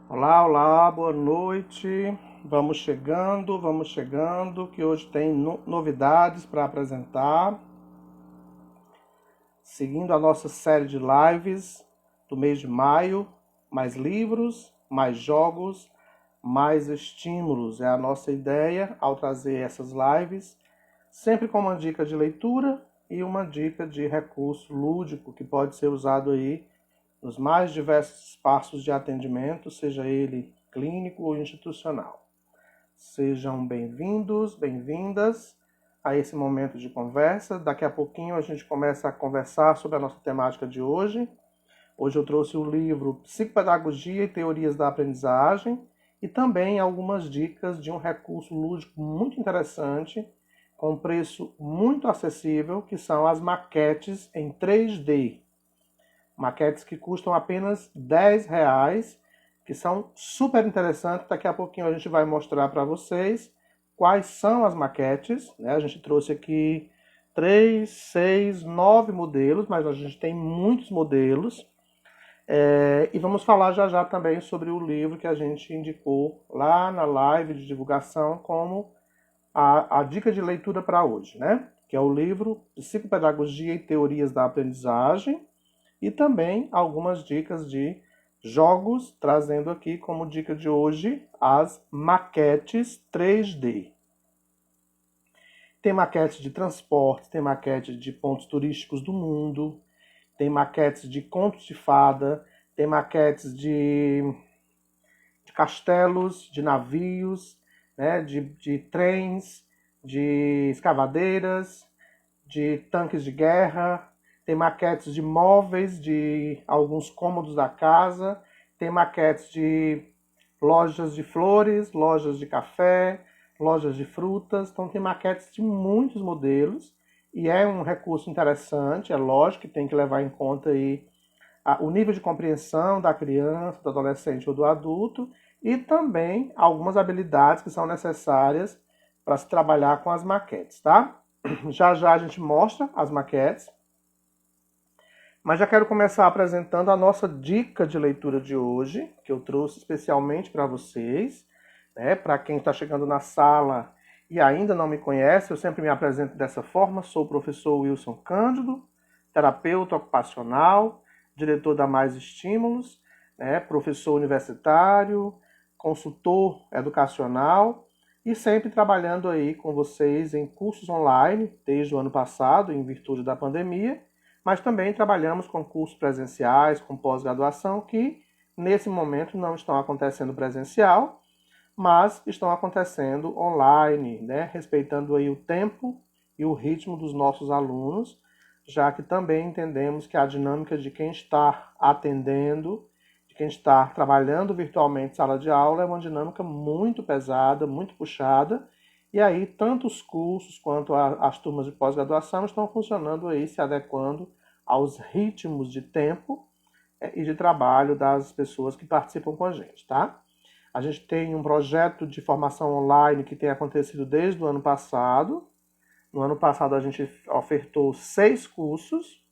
Olá, olá, boa noite. Vamos chegando, que hoje tem novidades para apresentar. Seguindo a nossa série de lives do mês de maio, mais livros, mais jogos, mais estímulos. É a nossa ideia ao trazer essas lives, sempre com uma dica de leitura e uma dica de recurso lúdico que pode ser usado aí nos mais diversos espaços de atendimento, seja ele clínico ou institucional. Sejam bem-vindos, bem-vindas a esse momento de conversa. Daqui a pouquinho a gente começa a conversar sobre a nossa temática de hoje. Hoje eu trouxe o livro Psicopedagogia e Teorias da Aprendizagem e também algumas dicas de um recurso lúdico muito interessante, com preço muito acessível, que são as maquetes em 3D. Maquetes que custam apenas R$ 10, que são super interessantes. Daqui a pouquinho a gente vai mostrar para vocês quais são as maquetes, né? A gente trouxe aqui 3, 6, 9 modelos, mas a gente tem muitos modelos. E vamos falar já já também sobre o livro que a gente indicou lá na live de divulgação como a dica de leitura para hoje, né? Que é o livro Psicopedagogia e Teorias da Aprendizagem, e também algumas dicas de jogos, trazendo aqui como dica de hoje as maquetes 3D. Tem maquetes de transporte, tem maquetes de pontos turísticos do mundo, tem maquetes de contos de fada, tem maquetes de castelos, de navios, né, de trens, de escavadeiras, de tanques de guerra, tem maquetes de móveis, de alguns cômodos da casa, tem maquetes de lojas de flores, lojas de café, lojas de frutas. Então tem maquetes de muitos modelos e é um recurso interessante. É lógico que tem que levar em conta aí o nível de compreensão da criança, do adolescente ou do adulto e também algumas habilidades que são necessárias para se trabalhar com as maquetes, tá? Já já a gente mostra as maquetes, mas já quero começar apresentando a nossa dica de leitura de hoje, que eu trouxe especialmente para vocês, né? Para quem está chegando na sala e ainda não me conhece, eu sempre me apresento dessa forma. Sou o professor Wilson Cândido, terapeuta ocupacional, diretor da Mais Estímulos, né? Professor universitário, consultor educacional e sempre trabalhando aí com vocês em cursos online desde o ano passado, em virtude da pandemia, mas também trabalhamos com cursos presenciais, com pós-graduação, que nesse momento não estão acontecendo presencial, mas estão acontecendo online, né? Respeitando aí o tempo e o ritmo dos nossos alunos, já que também entendemos que a dinâmica de quem está atendendo, de quem está trabalhando virtualmente em sala de aula, é uma dinâmica muito pesada, muito puxada, e aí tanto os cursos quanto as turmas de pós-graduação estão funcionando aí, se adequando aos ritmos de tempo e de trabalho das pessoas que participam com a gente, tá? A gente tem um projeto de formação online que tem acontecido desde o ano passado. No ano passado a gente ofertou 6 cursos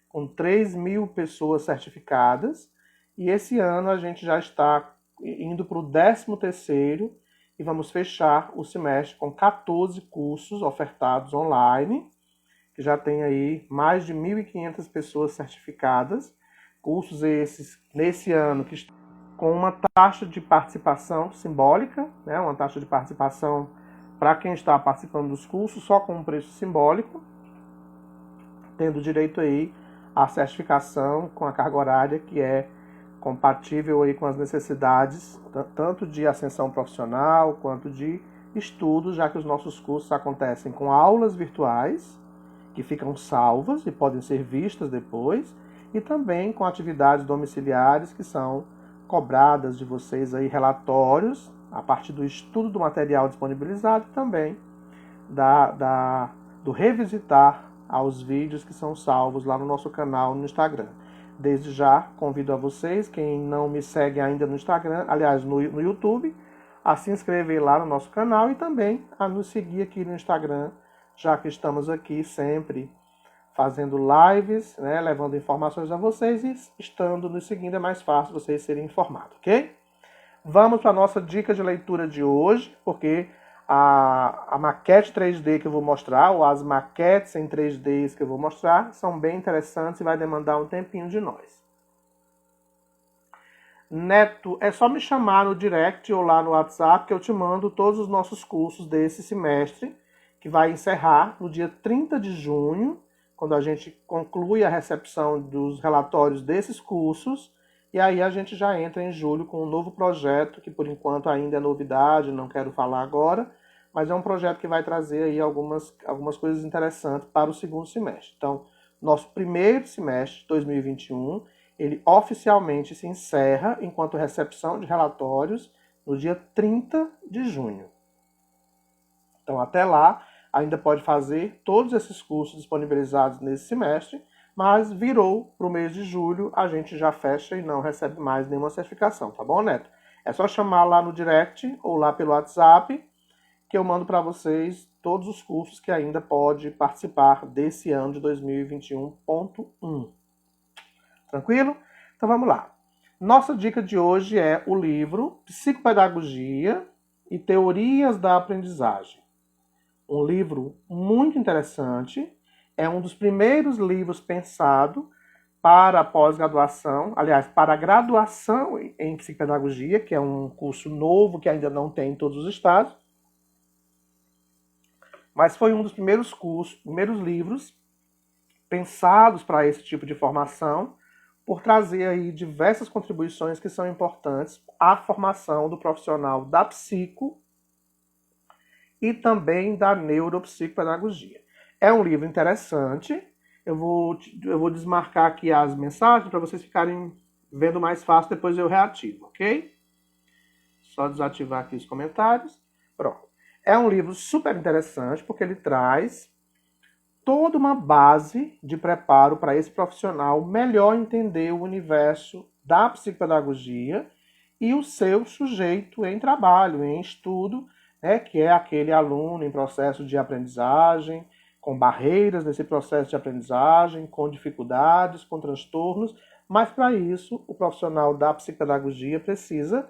com 3.000 pessoas certificadas, e esse ano a gente já está indo para o 13º e vamos fechar o semestre com 14 cursos ofertados online, que já tem aí mais de 1.500 pessoas certificadas. Cursos esses, nesse ano, que estão com uma taxa de participação simbólica, né? Uma taxa de participação para quem está participando dos cursos, só com um preço simbólico, tendo direito aí à certificação com a carga horária que é compatível aí com as necessidades, tanto de ascensão profissional quanto de estudos, já que os nossos cursos acontecem com aulas virtuais, que ficam salvas e podem ser vistas depois, e também com atividades domiciliares que são cobradas de vocês aí, relatórios a partir do estudo do material disponibilizado e também do revisitar aos vídeos que são salvos lá no nosso canal no Instagram. Desde já, convido a vocês, quem não me segue ainda no Instagram, aliás, no YouTube, a se inscrever lá no nosso canal e também a nos seguir aqui no Instagram, já que estamos aqui sempre fazendo lives, né, levando informações a vocês, e estando nos seguindo é mais fácil vocês serem informados, ok? Vamos para a nossa dica de leitura de hoje, porque a maquete 3D que eu vou mostrar, ou as maquetes em 3D que eu vou mostrar, são bem interessantes e vai demandar um tempinho de nós. Neto, é só me chamar no direct ou lá no WhatsApp que eu te mando todos os nossos cursos desse semestre, que vai encerrar no dia 30 de junho, quando a gente conclui a recepção dos relatórios desses cursos, e aí a gente já entra em julho com um novo projeto, que por enquanto ainda é novidade, não quero falar agora, mas é um projeto que vai trazer aí algumas coisas interessantes para o segundo semestre. Então, nosso primeiro semestre, 2021, ele oficialmente se encerra enquanto recepção de relatórios no dia 30 de junho. Então, até lá, ainda pode fazer todos esses cursos disponibilizados nesse semestre, mas virou para o mês de julho, a gente já fecha e não recebe mais nenhuma certificação, tá bom, Neto? É só chamar lá no direct ou lá pelo WhatsApp, que eu mando para vocês todos os cursos que ainda pode participar desse ano de 2021.1. Tranquilo? Então vamos lá. Nossa dica de hoje é o livro Psicopedagogia e Teorias da Aprendizagem. Um livro muito interessante, é um dos primeiros livros pensado para a pós-graduação, aliás, para a graduação em psicopedagogia, que é um curso novo que ainda não tem em todos os estados, mas foi um dos primeiros livros pensados para esse tipo de formação, por trazer aí diversas contribuições que são importantes à formação do profissional da psico e também da neuropsicopedagogia. É um livro interessante. Eu vou desmarcar aqui as mensagens para vocês ficarem vendo mais fácil, depois eu reativo, ok? Só desativar aqui os comentários. Pronto. É um livro super interessante porque ele traz toda uma base de preparo para esse profissional melhor entender o universo da psicopedagogia e o seu sujeito em trabalho, em estudo, né, que é aquele aluno em processo de aprendizagem, com barreiras nesse processo de aprendizagem, com dificuldades, com transtornos, mas para isso o profissional da psicopedagogia precisa,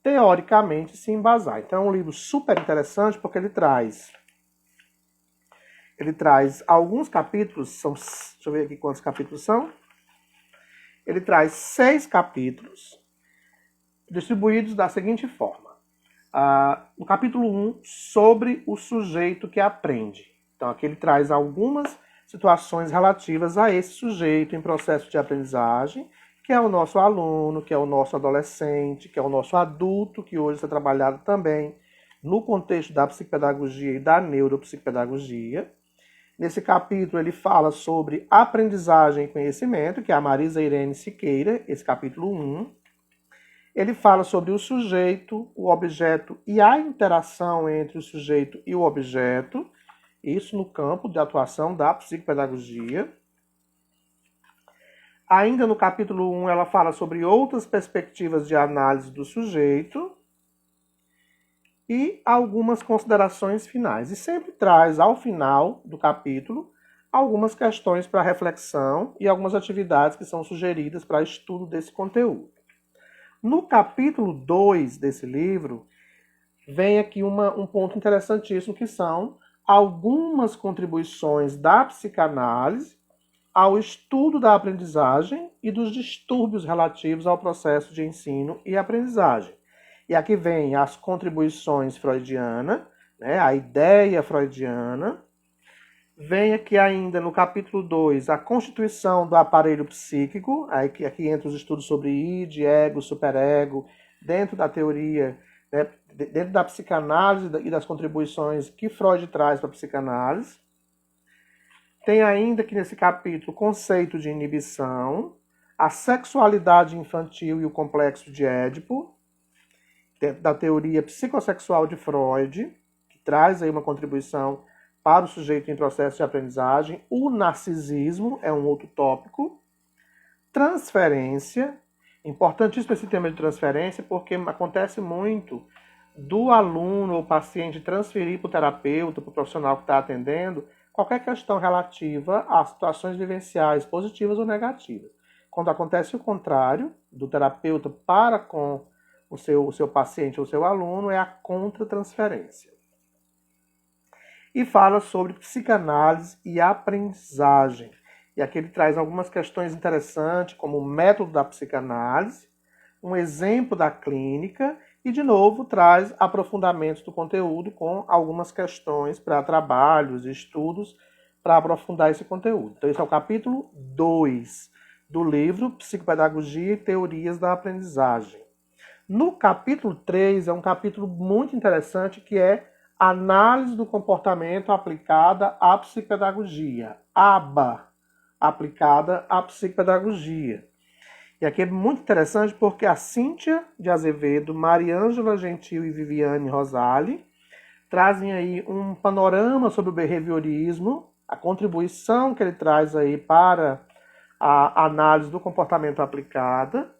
teoricamente, se embasar. Então é um livro super interessante porque ele traz alguns capítulos, deixa eu ver aqui quantos capítulos são. Ele traz 6 capítulos, distribuídos da seguinte forma. No capítulo 1, sobre o sujeito que aprende. Então aqui ele traz algumas situações relativas a esse sujeito em processo de aprendizagem, que é o nosso aluno, que é o nosso adolescente, que é o nosso adulto, que hoje está trabalhado também no contexto da psicopedagogia e da neuropsicopedagogia. Nesse capítulo ele fala sobre aprendizagem e conhecimento, que é a Marisa Irene Siqueira, esse capítulo 1. Ele fala sobre o sujeito, o objeto e a interação entre o sujeito e o objeto, isso no campo de atuação da psicopedagogia. Ainda no capítulo 1 ela fala sobre outras perspectivas de análise do sujeito e algumas considerações finais. E sempre traz, ao final do capítulo, algumas questões para reflexão e algumas atividades que são sugeridas para estudo desse conteúdo. No capítulo 2 desse livro, vem aqui um ponto interessantíssimo, que são algumas contribuições da psicanálise ao estudo da aprendizagem e dos distúrbios relativos ao processo de ensino e aprendizagem. E aqui vem as contribuições freudianas, né, a ideia freudiana. Vem aqui ainda no capítulo 2 a constituição do aparelho psíquico, aqui entra os estudos sobre id, ego, superego, dentro da teoria, né, dentro da psicanálise e das contribuições que Freud traz para a psicanálise. Tem ainda aqui nesse capítulo o conceito de inibição, a sexualidade infantil e o complexo de Édipo, dentro da teoria psicossexual de Freud, que traz aí uma contribuição para o sujeito em processo de aprendizagem. O narcisismo é um outro tópico. Transferência, importantíssimo esse tema de transferência, porque acontece muito do aluno ou paciente transferir para o terapeuta, para o profissional que está atendendo, qualquer questão relativa a situações vivenciais positivas ou negativas. Quando acontece o contrário, do terapeuta para com o seu paciente ou o seu aluno, é a contratransferência. E fala sobre psicanálise e aprendizagem. E aqui ele traz algumas questões interessantes, como o método da psicanálise, um exemplo da clínica e, de novo, traz aprofundamentos do conteúdo com algumas questões para trabalhos e estudos para aprofundar esse conteúdo. Então, esse é o capítulo 2 do livro Psicopedagogia e Teorias da Aprendizagem. No capítulo 3 é um capítulo muito interessante que é Análise do Comportamento aplicada à Psicopedagogia, ABA, aplicada à Psicopedagogia. E aqui é muito interessante porque a Cíntia de Azevedo, Mariângela Gentil e Viviane Rosali trazem aí um panorama sobre o behaviorismo, a contribuição que ele traz aí para a análise do comportamento aplicada,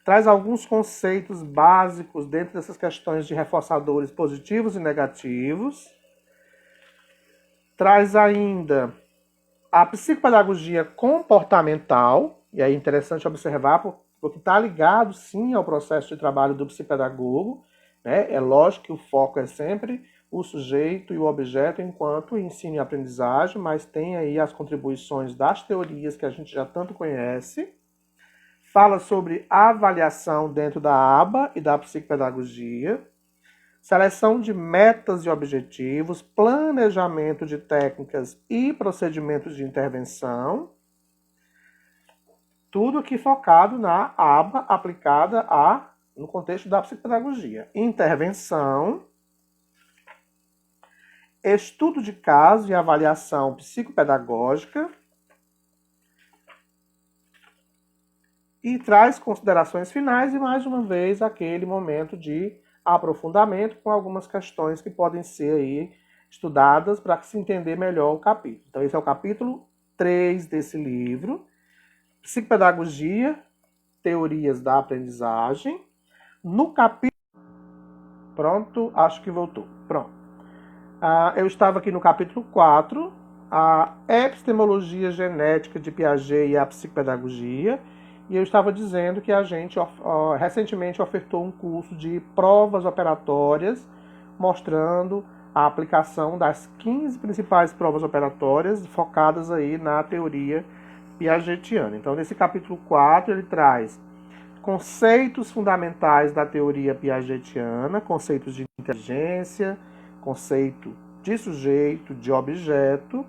traz alguns conceitos básicos dentro dessas questões de reforçadores positivos e negativos, traz ainda a psicopedagogia comportamental, e aí é interessante observar, porque está ligado sim ao processo de trabalho do psicopedagogo, né? É lógico que o foco é sempre o sujeito e o objeto enquanto ensino e aprendizagem, mas tem aí as contribuições das teorias que a gente já tanto conhece. Fala sobre avaliação dentro da aba e da psicopedagogia, seleção de metas e objetivos, planejamento de técnicas e procedimentos de intervenção, tudo aqui focado na aba aplicada no contexto da psicopedagogia. Intervenção, estudo de caso e avaliação psicopedagógica, e traz considerações finais e, mais uma vez, aquele momento de aprofundamento com algumas questões que podem ser aí estudadas para se entender melhor o capítulo. Então, esse é o capítulo 3 desse livro. Psicopedagogia, teorias da aprendizagem. No capítulo... Pronto, acho que voltou. Pronto. Eu estava aqui no capítulo 4, a epistemologia genética de Piaget e a psicopedagogia. E eu estava dizendo que a gente recentemente ofertou um curso de provas operatórias, mostrando a aplicação das 15 principais provas operatórias focadas aí na teoria piagetiana. Então, nesse capítulo 4, ele traz conceitos fundamentais da teoria piagetiana, conceitos de inteligência, conceito de sujeito, de objeto,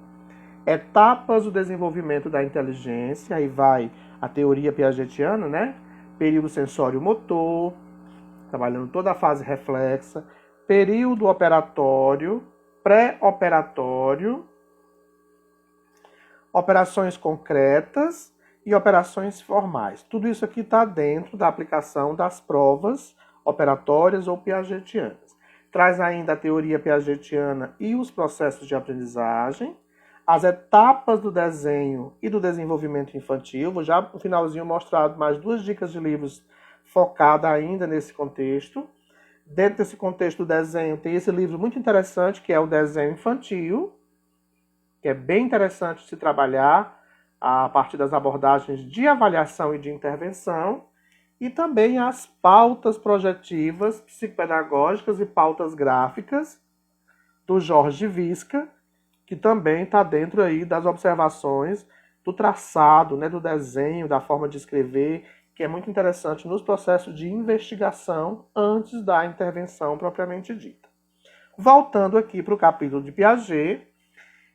etapas do desenvolvimento da inteligência, aí vai a teoria piagetiana, né? Período sensório-motor, trabalhando toda a fase reflexa, período operatório, pré-operatório, operações concretas e operações formais. Tudo isso aqui está dentro da aplicação das provas operatórias ou piagetianas. Traz ainda a teoria piagetiana e os processos de aprendizagem, as etapas do desenho e do desenvolvimento infantil. Vou já no finalzinho mostrar mais 2 dicas de livros focadas ainda nesse contexto. Dentro desse contexto do desenho tem esse livro muito interessante, que é o Desenho Infantil, que é bem interessante de se trabalhar a partir das abordagens de avaliação e de intervenção, e também as pautas projetivas, psicopedagógicas e pautas gráficas, do Jorge Visca, que também está dentro aí das observações do traçado, né, do desenho, da forma de escrever, que é muito interessante nos processos de investigação antes da intervenção propriamente dita. Voltando aqui para o capítulo de Piaget,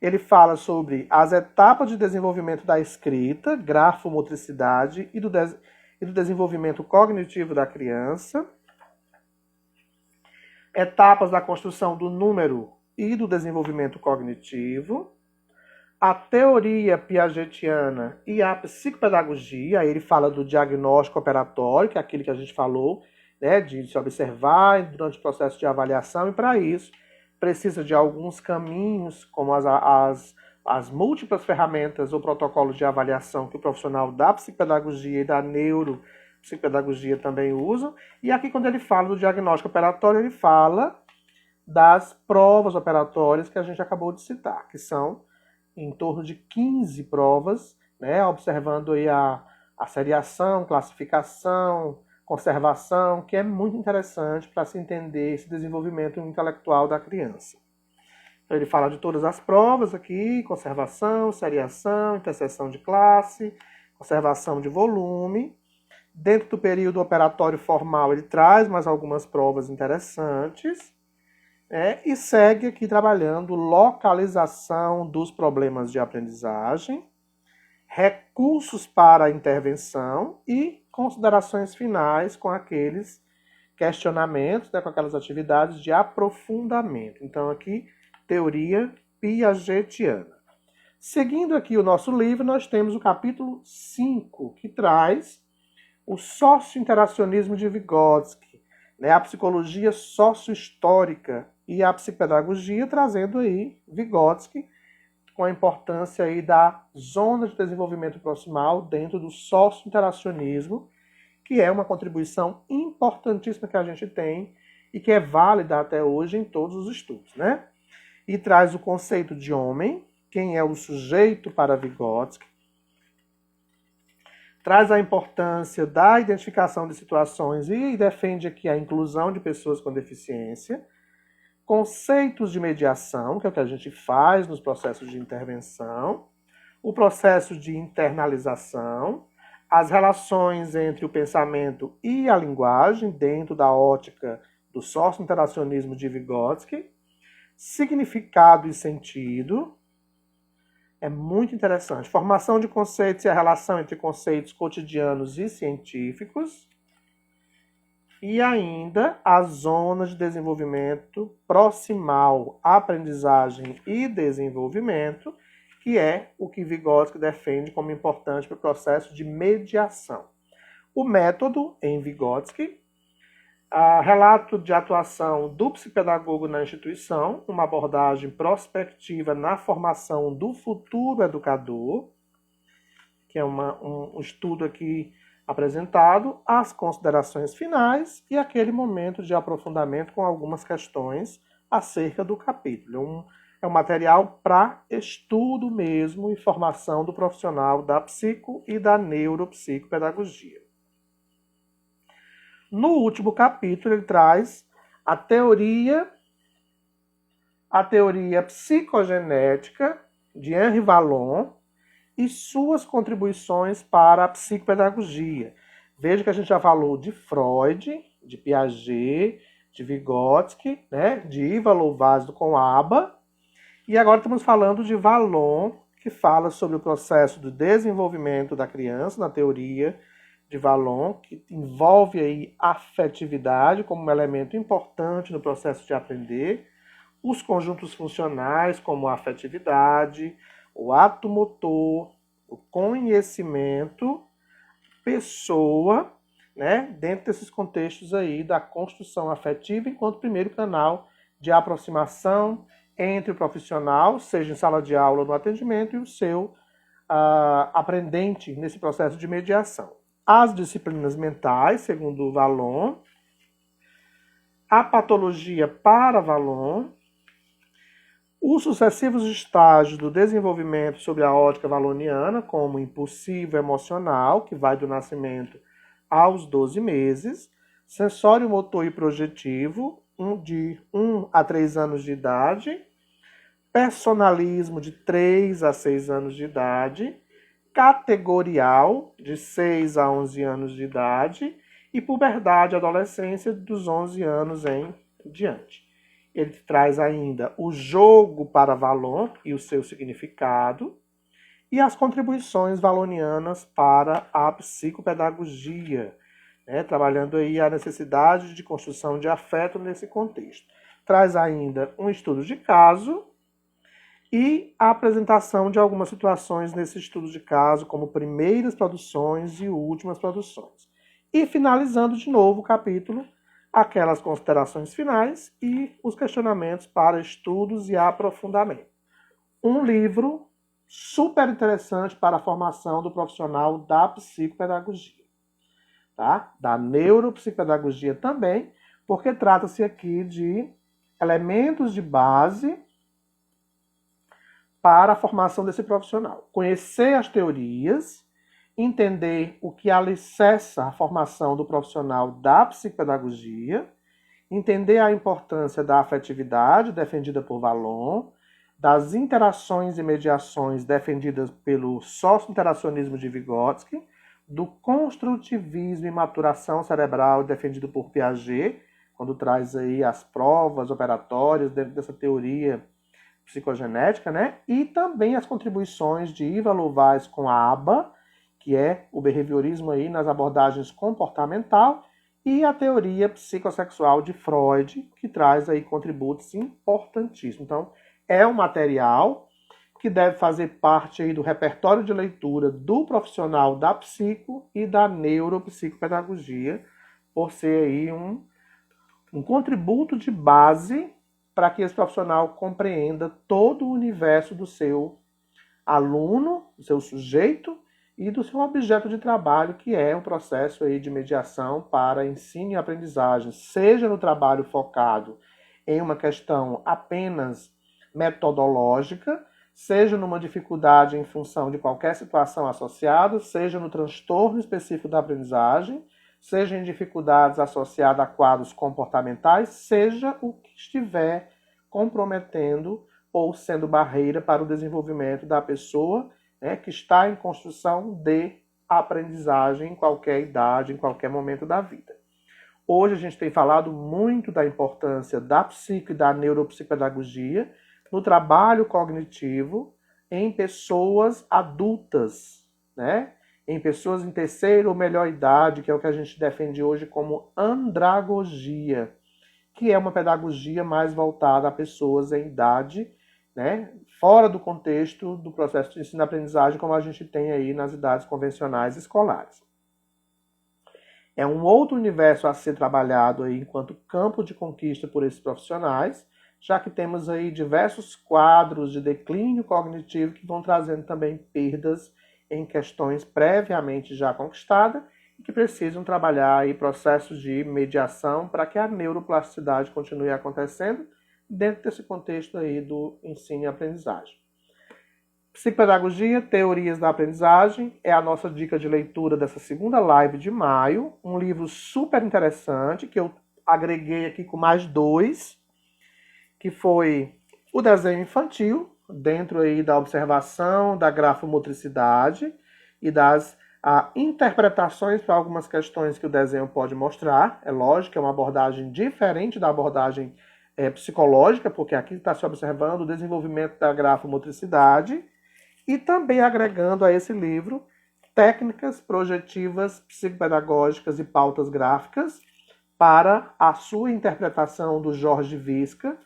ele fala sobre as etapas de desenvolvimento da escrita, grafomotricidade e do desenvolvimento cognitivo da criança, etapas da construção do número e do desenvolvimento cognitivo, a teoria piagetiana e a psicopedagogia. Aí ele fala do diagnóstico operatório, que é aquele que a gente falou, né, de se observar durante o processo de avaliação, e para isso precisa de alguns caminhos, como as múltiplas ferramentas ou protocolos de avaliação que o profissional da psicopedagogia e da neuropsicopedagogia também usam. E aqui, quando ele fala do diagnóstico operatório, ele fala das provas operatórias que a gente acabou de citar, que são em torno de 15 provas, né, observando aí a seriação, classificação, conservação, que é muito interessante para se entender esse desenvolvimento intelectual da criança. Então, ele fala de todas as provas aqui: conservação, seriação, interseção de classe, conservação de volume. Dentro do período operatório formal, ele traz mais algumas provas interessantes, e segue aqui trabalhando localização dos problemas de aprendizagem, recursos para a intervenção e considerações finais com aqueles questionamentos, com aquelas atividades de aprofundamento. Então, aqui, teoria piagetiana. Seguindo aqui o nosso livro, nós temos o capítulo 5, que traz o socio-interacionismo de Vygotsky, a psicologia sócio-histórica e a psicopedagogia, trazendo aí Vygotsky com a importância aí da zona de desenvolvimento proximal dentro do socio-interacionismo, que é uma contribuição importantíssima que a gente tem e que é válida até hoje em todos os estudos, E traz o conceito de homem, quem é o sujeito para Vygotsky, traz a importância da identificação de situações e defende aqui a inclusão de pessoas com deficiência, conceitos de mediação, que é o que a gente faz nos processos de intervenção, o processo de internalização, as relações entre o pensamento e a linguagem dentro da ótica do socio-interacionismo de Vygotsky, significado e sentido. É muito interessante. Formação de conceitos e a relação entre conceitos cotidianos e científicos. E ainda a zona de desenvolvimento proximal, aprendizagem e desenvolvimento, que é o que Vygotsky defende como importante para o processo de mediação. O método em Vygotsky, relato de atuação do psicopedagogo na instituição, uma abordagem prospectiva na formação do futuro educador, que é um estudo aqui apresentado, as considerações finais e aquele momento de aprofundamento com algumas questões acerca do capítulo. É um material para estudo mesmo e formação do profissional da psico e da neuropsicopedagogia. No último capítulo, ele traz a teoria psicogenética de Henri Vallon e suas contribuições para a psicopedagogia. Veja que a gente já falou de Freud, de Piaget, de Vygotsky, de Iva Lovaas com ABA, e agora estamos falando de Vallon, que fala sobre o processo do desenvolvimento da criança na teoria de Vallon, que envolve aí afetividade como um elemento importante no processo de aprender, os conjuntos funcionais como a afetividade, o ato motor, o conhecimento, pessoa, dentro desses contextos aí da construção afetiva enquanto primeiro canal de aproximação entre o profissional, seja em sala de aula ou no atendimento, e o seu aprendente nesse processo de mediação. As disciplinas mentais, segundo Vallon, a patologia para Vallon, os sucessivos estágios do desenvolvimento sob a ótica valloniana, como impulsivo emocional, que vai do nascimento aos 12 meses, sensório motor e projetivo, de 1 a 3 anos de idade, personalismo de 3 a 6 anos de idade, categorial, de 6 a 11 anos de idade, e puberdade e adolescência dos 11 anos em diante. Ele traz ainda o jogo para Vallon e o seu significado, e as contribuições vallonianas para a psicopedagogia, trabalhando aí a necessidade de construção de afeto nesse contexto. Traz ainda um estudo de caso, e a apresentação de algumas situações nesse estudo de caso, como primeiras produções e últimas produções. E finalizando de novo o capítulo, aquelas considerações finais e os questionamentos para estudos e aprofundamento. Um livro super interessante para a formação do profissional da psicopedagogia, da neuropsicopedagogia também, porque trata-se aqui de elementos de base para a formação desse profissional. Conhecer as teorias entender o que alicerça a formação do profissional da psicopedagogia, entender a importância da afetividade defendida por Vallon, das interações e mediações defendidas pelo socio-interacionismo de Vygotsky, do construtivismo e maturação cerebral defendido por Piaget, quando traz aí as provas operatórias dentro dessa teoria psicogenética, né? E também as contribuições de Iva Lovaes com a ABA, que é o behaviorismo aí nas abordagens comportamental, e a teoria psicossexual de Freud, que traz aí contributos importantíssimos. Então, é um material que deve fazer parte aí do repertório de leitura do profissional da psico e da neuropsicopedagogia, por ser aí um contributo de base para que esse profissional compreenda todo o universo do seu aluno, do seu sujeito e do seu objeto de trabalho, que é um processo aí de mediação para ensino e aprendizagem, seja no trabalho focado em uma questão apenas metodológica, seja numa dificuldade em função de qualquer situação associada, seja no transtorno específico da aprendizagem, seja em dificuldades associadas a quadros comportamentais, seja o que estiver comprometendo ou sendo barreira para o desenvolvimento da pessoa, né, que está em construção de aprendizagem em qualquer idade, em qualquer momento da vida. Hoje a gente tem falado muito da importância da psico e da neuropsicopedagogia no trabalho cognitivo em pessoas adultas, né? Em pessoas em terceira ou melhor idade, que é o que a gente defende hoje como andragogia, que é uma pedagogia mais voltada a pessoas em idade, né? Fora do contexto do processo de ensino-aprendizagem, como a gente tem aí nas idades convencionais escolares. É um outro universo a ser trabalhado aí enquanto campo de conquista por esses profissionais, já que temos aí diversos quadros de declínio cognitivo que vão trazendo também perdas em questões previamente já conquistadas e que precisam trabalhar aí processos de mediação para que a neuroplasticidade continue acontecendo dentro desse contexto aí do ensino e aprendizagem. Psicopedagogia, teorias da aprendizagem, é a nossa dica de leitura dessa segunda live de maio, um livro super interessante que eu agreguei aqui com mais dois, que foi o desenho infantil, dentro aí da observação da grafomotricidade e das interpretações para algumas questões que o desenho pode mostrar. É lógico que é uma abordagem diferente da abordagem psicológica, porque aqui está se observando o desenvolvimento da grafomotricidade e também agregando a esse livro técnicas projetivas psicopedagógicas e pautas gráficas para a sua interpretação do Jorge Visca,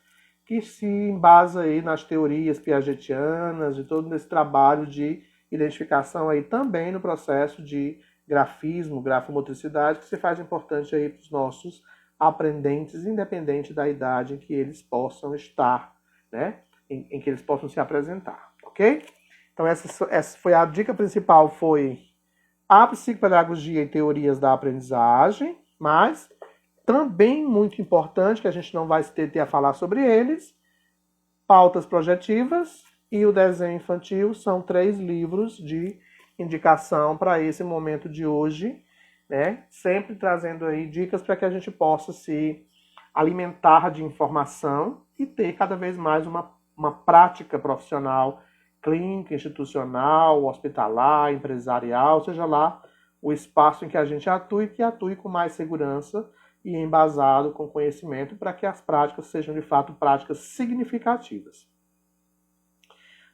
que se embasa aí nas teorias piagetianas, de todo esse trabalho de identificação aí também no processo de grafismo, grafomotricidade, que se faz importante aí para os nossos aprendentes, independente da idade em que eles possam estar, né? Em que eles possam se apresentar, ok? Então essa foi a dica principal, foi a psicopedagogia e teorias da aprendizagem, mas também muito importante, que a gente não vai se deter a falar sobre eles, pautas projetivas e o desenho infantil são 3 livros de indicação para esse momento de hoje, né? Sempre trazendo aí dicas para que a gente possa se alimentar de informação e ter cada vez mais uma prática profissional, clínica, institucional, hospitalar, empresarial, seja lá o espaço em que a gente atue, que atue com mais segurança e embasado com conhecimento para que as práticas sejam de fato práticas significativas.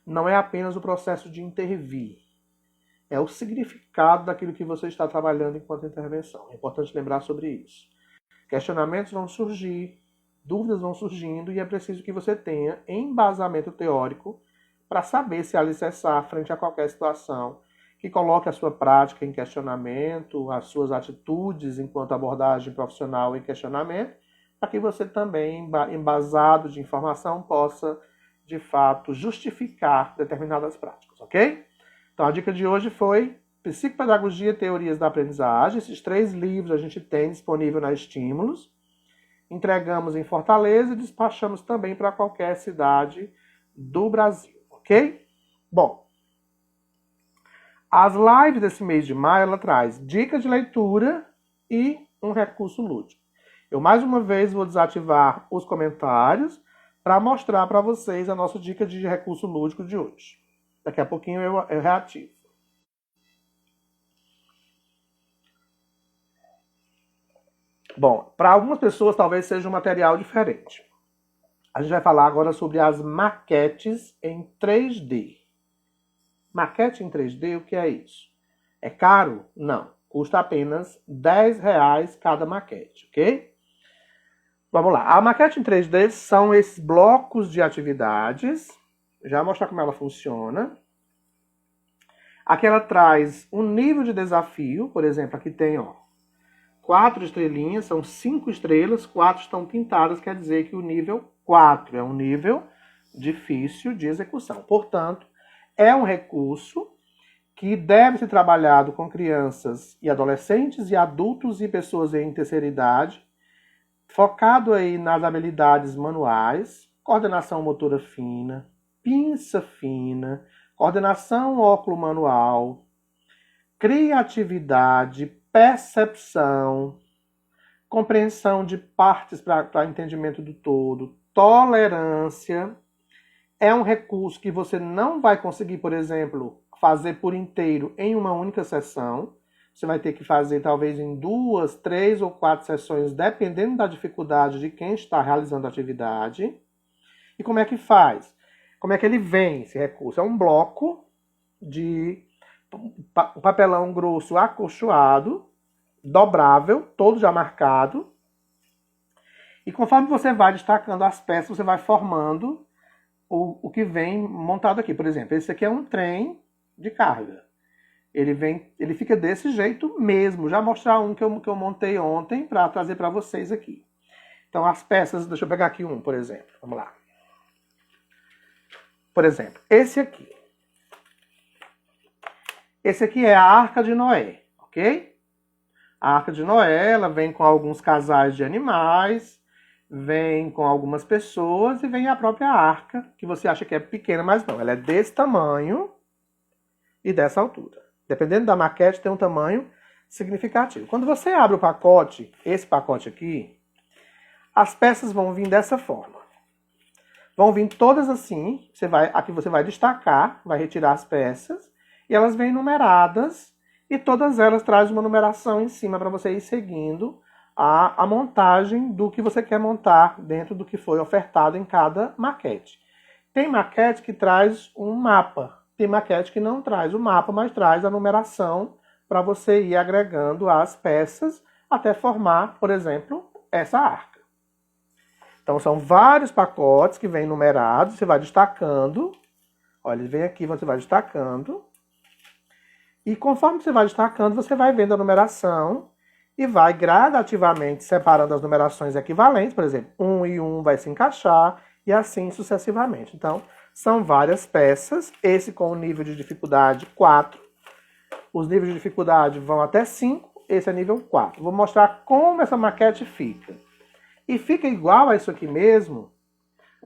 Não é apenas o processo de intervir, é o significado daquilo que você está trabalhando enquanto intervenção. É importante lembrar sobre isso. Questionamentos vão surgir, dúvidas vão surgindo e é preciso que você tenha embasamento teórico para saber se alicerçar frente a qualquer situação que coloque a sua prática em questionamento, as suas atitudes enquanto abordagem profissional em questionamento, para que você também, embasado de informação, possa, de fato, justificar determinadas práticas, ok? Então, a dica de hoje foi Psicopedagogia e Teorias da Aprendizagem. Esses 3 livros a gente tem disponível na Estímulos. Entregamos em Fortaleza e despachamos também para qualquer cidade do Brasil, ok? Bom, As lives desse mês de maio, ela traz dicas de leitura e um recurso lúdico. Eu, mais uma vez, vou desativar os comentários para mostrar para vocês a nossa dica de recurso lúdico de hoje. Daqui a pouquinho eu reativo. Bom, para algumas pessoas talvez seja um material diferente. A gente vai falar agora sobre as maquetes em 3D. Maquete em 3D, o que é isso? É caro? Não. Custa apenas R$10 cada maquete, ok? Vamos lá. A maquete em 3D são esses blocos de atividades. Já vou mostrar como ela funciona. Aqui ela traz um nível de desafio. Por exemplo, aqui tem 4 estrelinhas, são 5 estrelas, 4 estão pintadas, quer dizer que o nível 4 é um nível difícil de execução. Portanto, é um recurso que deve ser trabalhado com crianças e adolescentes e adultos e pessoas em terceira idade, focado aí nas habilidades manuais, coordenação motora fina, pinça fina, coordenação óculo-manual, criatividade, percepção, compreensão de partes para entendimento do todo, tolerância. É um recurso que você não vai conseguir, por exemplo, fazer por inteiro em uma única sessão. Você vai ter que fazer talvez em 2, 3 ou 4 sessões, dependendo da dificuldade de quem está realizando a atividade. E como é que faz? Como é que ele vem, esse recurso? É um bloco de papelão grosso acolchoado, dobrável, todo já marcado. E conforme você vai destacando as peças, você vai formando o que vem montado aqui. Por exemplo, esse aqui é um trem de carga. Ele fica desse jeito mesmo. Já mostrar um que eu montei ontem para trazer para vocês aqui. Então as peças, deixa eu pegar aqui um, por exemplo. Vamos lá. Por exemplo, esse aqui. Esse aqui é a Arca de Noé, ok? A Arca de Noé, ela vem com alguns casais de animais, vem com algumas pessoas e vem a própria arca, que você acha que é pequena, mas não. Ela é desse tamanho e dessa altura. Dependendo da maquete, tem um tamanho significativo. Quando você abre o pacote, esse pacote aqui, as peças vão vir dessa forma. Vão vir todas assim. Aqui você vai destacar, vai retirar as peças, e elas vêm numeradas, e todas elas trazem uma numeração em cima para você ir seguindo a montagem do que você quer montar dentro do que foi ofertado em cada maquete. Tem maquete que traz um mapa. Tem maquete que não traz o mapa, mas traz a numeração para você ir agregando as peças até formar, por exemplo, essa arca. Então são vários pacotes que vêm numerados, você vai destacando. Olha, ele vem aqui, você vai destacando. E conforme você vai destacando, você vai vendo a numeração e vai gradativamente separando as numerações equivalentes. Por exemplo, 1 e 1 vai se encaixar e assim sucessivamente. Então, são várias peças. Esse com o nível de dificuldade 4. Os níveis de dificuldade vão até 5. Esse é nível 4. Vou mostrar como essa maquete fica. E fica igual a isso aqui mesmo?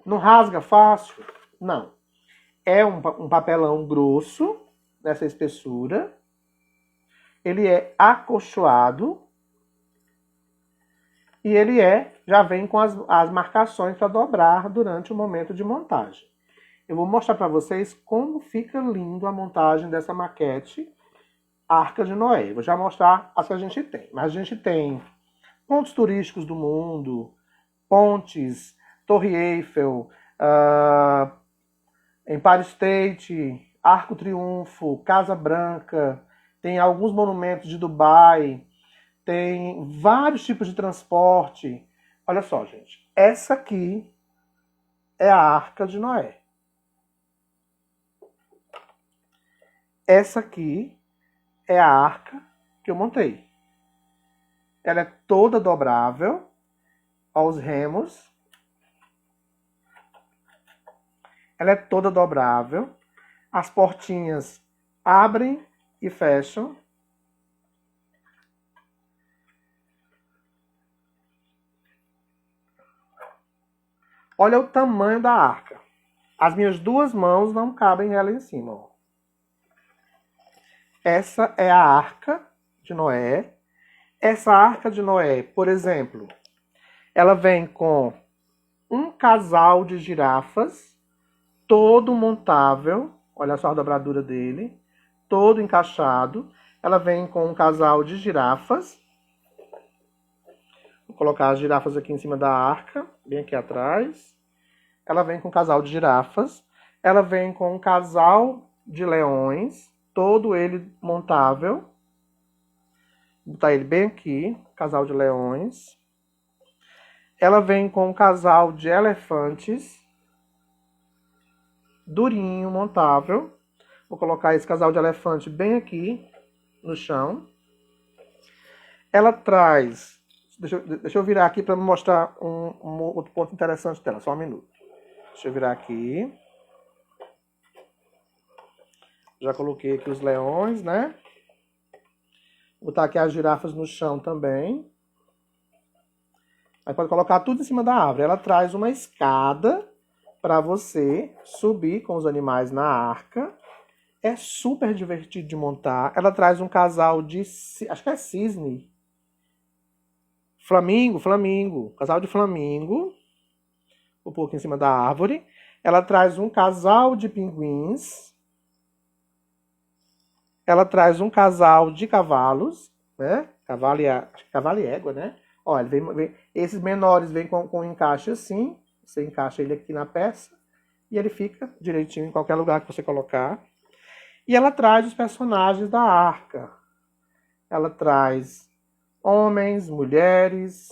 Não rasga fácil? Não. É um papelão grosso, dessa espessura. Ele é acolchoado. E ele já vem com as marcações para dobrar durante o momento de montagem. Eu vou mostrar para vocês como fica lindo a montagem dessa maquete Arca de Noé. Vou já mostrar as que a gente tem. Mas a gente tem pontos turísticos do mundo, pontes, Torre Eiffel, Empire State, Arco Triunfo, Casa Branca, tem alguns monumentos de Dubai, tem vários tipos de transporte. Olha só, gente. Essa aqui é a Arca de Noé. Essa aqui é a arca que eu montei. Ela é toda dobrável. Olha os remos. Ela é toda dobrável. As portinhas abrem e fecham. Olha o tamanho da arca. As minhas duas mãos não cabem ela em cima. Ó. essa é a Arca de Noé. Essa Arca de Noé, por exemplo, ela vem com um casal de girafas, todo montável. Olha só a dobradura dele, todo encaixado. Ela vem com um casal de girafas. Vou colocar as girafas aqui em cima da arca, bem aqui atrás. Ela vem com um casal de girafas. Ela vem com um casal de leões, todo ele montável. Vou botar ele bem aqui, casal de leões. Ela vem com um casal de elefantes, durinho, montável. Vou colocar esse casal de elefante bem aqui no chão. Ela traz... Deixa eu virar aqui para mostrar um outro ponto interessante dela. Só um minuto. Deixa eu virar aqui. Já coloquei aqui os leões, né? Vou botar aqui as girafas no chão também. Aí pode colocar tudo em cima da árvore. Ela traz uma escada para você subir com os animais na arca. É super divertido de montar. Ela traz um casal de... acho que é cisne. Flamingo. Casal de flamingo. Um pouco em cima da árvore. Ela traz um casal de pinguins. Ela traz um casal de cavalos, né? Cavalo e égua, né? Olha, esses menores vêm com um encaixe assim. Você encaixa ele aqui na peça e ele fica direitinho em qualquer lugar que você colocar. E ela traz os personagens da arca. Ela traz homens, mulheres.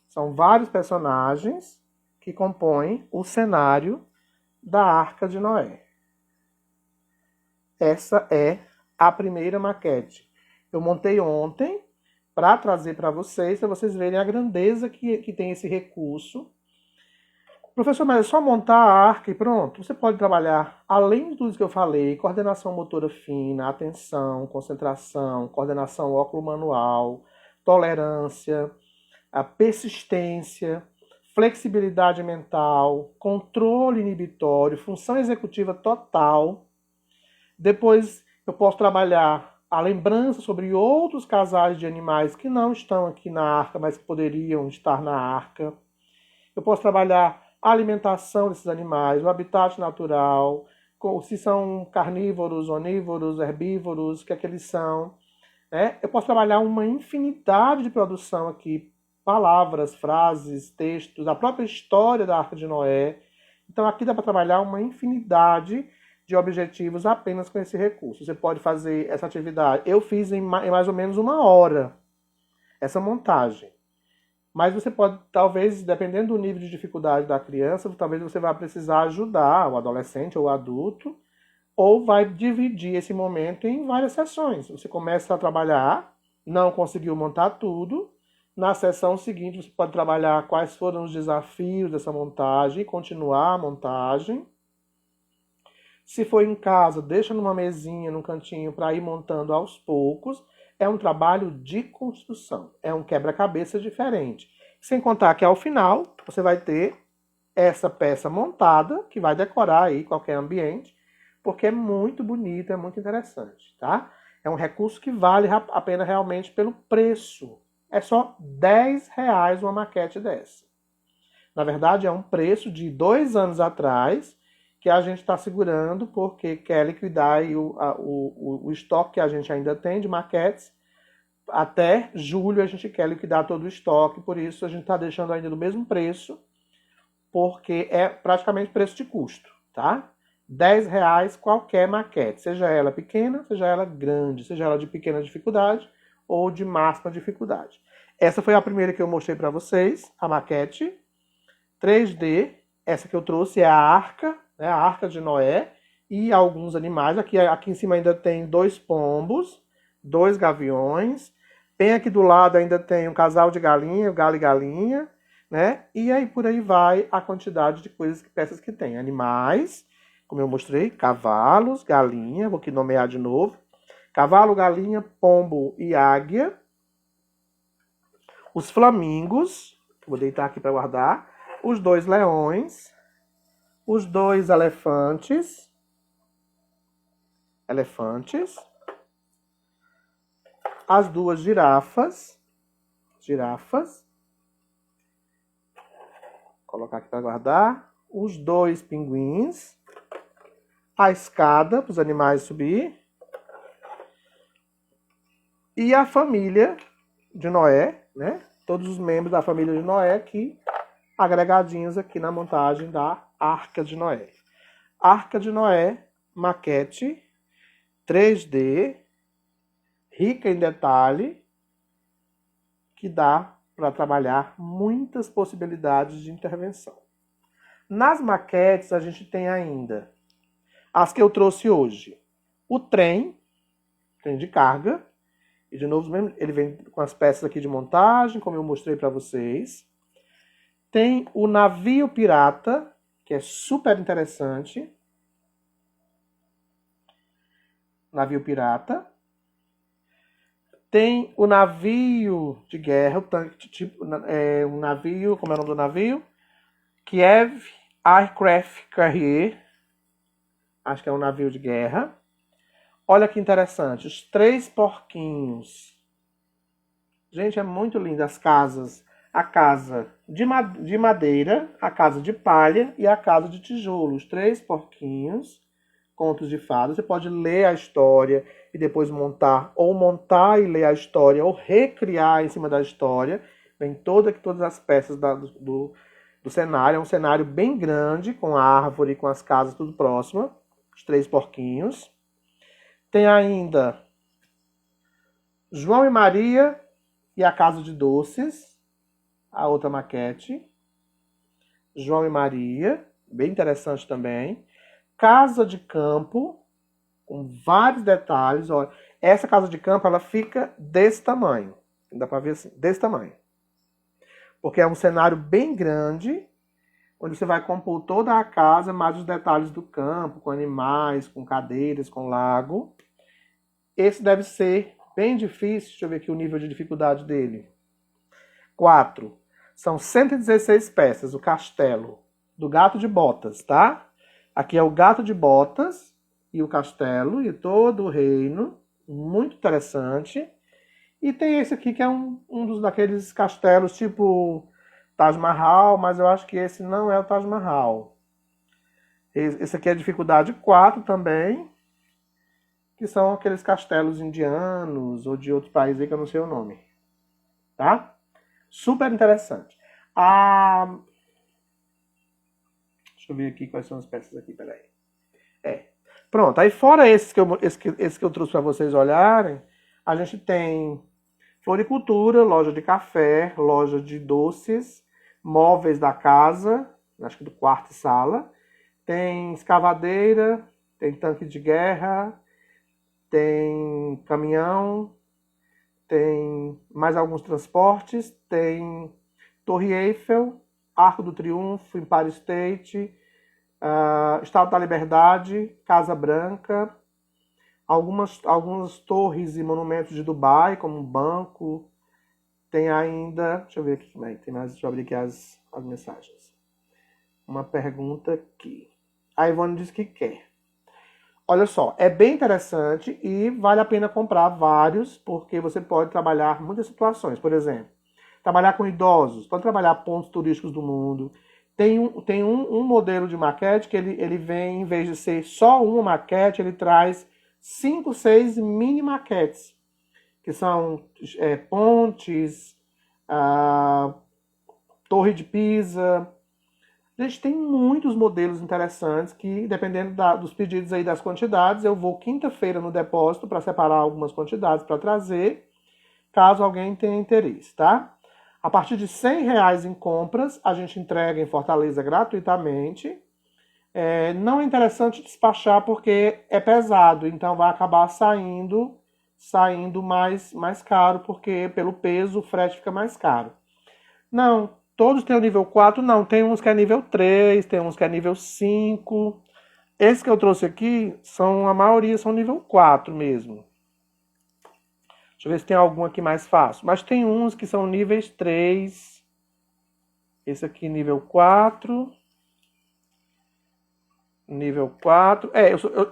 São vários personagens que compõem o cenário da Arca de Noé. Essa é a primeira maquete. Eu montei ontem para trazer para vocês verem a grandeza que tem esse recurso. Professor, mas é só montar a arca e pronto? Você pode trabalhar, além de tudo que eu falei, coordenação motora fina, atenção, concentração, coordenação óculo-manual, tolerância, a persistência, flexibilidade mental, controle inibitório, função executiva total. Depois eu posso trabalhar a lembrança sobre outros casais de animais que não estão aqui na arca, mas que poderiam estar na arca. Eu posso trabalhar a alimentação desses animais, o habitat natural, se são carnívoros, onívoros, herbívoros, o que é que eles são. Né? Eu posso trabalhar uma infinidade de produção aqui, palavras, frases, textos, a própria história da Arca de Noé. Então aqui dá para trabalhar uma infinidade de objetivos apenas com esse recurso. Você pode fazer essa atividade. Eu fiz em mais ou menos 1 hora essa montagem. Mas você pode, talvez, dependendo do nível de dificuldade da criança, talvez você vá precisar ajudar o adolescente ou o adulto, ou vai dividir esse momento em várias sessões. Você começa a trabalhar, não conseguiu montar tudo, na sessão seguinte você pode trabalhar quais foram os desafios dessa montagem, continuar a montagem. Se for em casa, deixa numa mesinha, num cantinho, para ir montando aos poucos. É um trabalho de construção, é um quebra-cabeça diferente. Sem contar que ao final você vai ter essa peça montada, que vai decorar aí qualquer ambiente, porque é muito bonito, é muito interessante, tá? É um recurso que vale a pena realmente pelo preço. É só R$10 uma maquete dessa. Na verdade, é um preço de 2 anos atrás, que a gente está segurando porque quer liquidar aí o estoque que a gente ainda tem de maquetes. Até julho a gente quer liquidar todo o estoque, por isso a gente está deixando ainda no mesmo preço, porque é praticamente preço de custo, tá? R$10 qualquer maquete, seja ela pequena, seja ela grande, seja ela de pequena dificuldade ou de máxima dificuldade. Essa foi a primeira que eu mostrei para vocês, a maquete 3D. Essa que eu trouxe é a arca, né, a Arca de Noé, e alguns animais. Aqui em cima ainda tem 2 pombos, 2 gaviões. Bem aqui do lado ainda tem um casal de galinha, galo e galinha, né? E aí por aí vai a quantidade de peças que tem. Animais, como eu mostrei, cavalos, galinha, vou aqui nomear de novo. Cavalo, galinha, pombo e águia. Os flamingos, vou deitar aqui para guardar. Os 2 leões. Os 2 elefantes. as duas girafas. Vou colocar aqui para guardar. Os dois pinguins. A escada para os animais subir. E a família de Noé, né? Todos os membros da família de Noé aqui, agregadinhos aqui na montagem da Arca de Noé. Arca de Noé, maquete, 3D, rica em detalhe, que dá para trabalhar muitas possibilidades de intervenção. Nas maquetes a gente tem ainda as que eu trouxe hoje. O trem de carga. E de novo, ele vem com as peças aqui de montagem, como eu mostrei para vocês. Tem o navio pirata, que é super interessante. Navio pirata. Tem o navio de guerra, um navio, como é o nome do navio? Kiev Aircraft Carrier. Acho que é um navio de guerra. Olha que interessante, os 3 porquinhos. Gente, é muito lindo as casas. A casa de madeira, a casa de palha e a casa de tijolo. Os 3 porquinhos, contos de fadas. Você pode ler a história e depois montar e ler a história, ou recriar em cima da história. Vem todas as peças do cenário. É um cenário bem grande, com a árvore, com as casas tudo próximo. Os 3 porquinhos. Tem ainda João e Maria e a Casa de Doces, a outra maquete. João e Maria, bem interessante também. Casa de campo, com vários detalhes. Olha, essa casa de campo ela fica desse tamanho. Dá para ver assim, desse tamanho. Porque é um cenário bem grande, onde você vai compor toda a casa, mais os detalhes do campo, com animais, com cadeiras, com lago. Esse deve ser bem difícil. Deixa eu ver aqui o nível de dificuldade dele. 4. São 116 peças, o castelo do Gato de Botas, tá? Aqui é o Gato de Botas e o castelo e todo o reino. Muito interessante. E tem esse aqui que é um daqueles castelos tipo Taj Mahal, mas eu acho que esse não é o Taj Mahal. Esse aqui é a dificuldade 4 também, que são aqueles castelos indianos ou de outro país aí que eu não sei o nome. Tá? Super interessante. Deixa eu ver aqui quais são as peças aqui, peraí. Pronto, aí fora esse que eu trouxe para vocês olharem, a gente tem floricultura, loja de café, loja de doces, móveis da casa, acho que do quarto e sala, tem escavadeira, tem tanque de guerra, tem caminhão, tem mais alguns transportes, tem Torre Eiffel, Arco do Triunfo, Empire State, Estátua da Liberdade, Casa Branca, algumas torres e monumentos de Dubai, como um banco. Tem ainda, deixa eu ver aqui, tem mais, deixa eu abrir aqui as mensagens. Uma pergunta aqui. A Ivone diz que quer. Olha só, é bem interessante e vale a pena comprar vários, porque você pode trabalhar muitas situações. Por exemplo, trabalhar com idosos, pode trabalhar pontos turísticos do mundo. Tem um modelo de maquete que ele vem, em vez de ser só uma maquete, ele traz 5, 6 mini maquetes, que são pontes, Torre de Pisa. A gente tem muitos modelos interessantes que, dependendo dos pedidos aí das quantidades, eu vou quinta-feira no depósito para separar algumas quantidades para trazer, caso alguém tenha interesse, tá? A partir de R$100 em compras, a gente entrega em Fortaleza gratuitamente. Não é interessante despachar porque é pesado, então vai acabar saindo mais caro, porque pelo peso o frete fica mais caro. Não, todos têm o nível 4, não. Tem uns que é nível 3, tem uns que é nível 5. Esses que eu trouxe aqui, a maioria são nível 4 mesmo. Deixa eu ver se tem algum aqui mais fácil. Mas tem uns que são níveis 3. Esse aqui nível 4. Nível 4.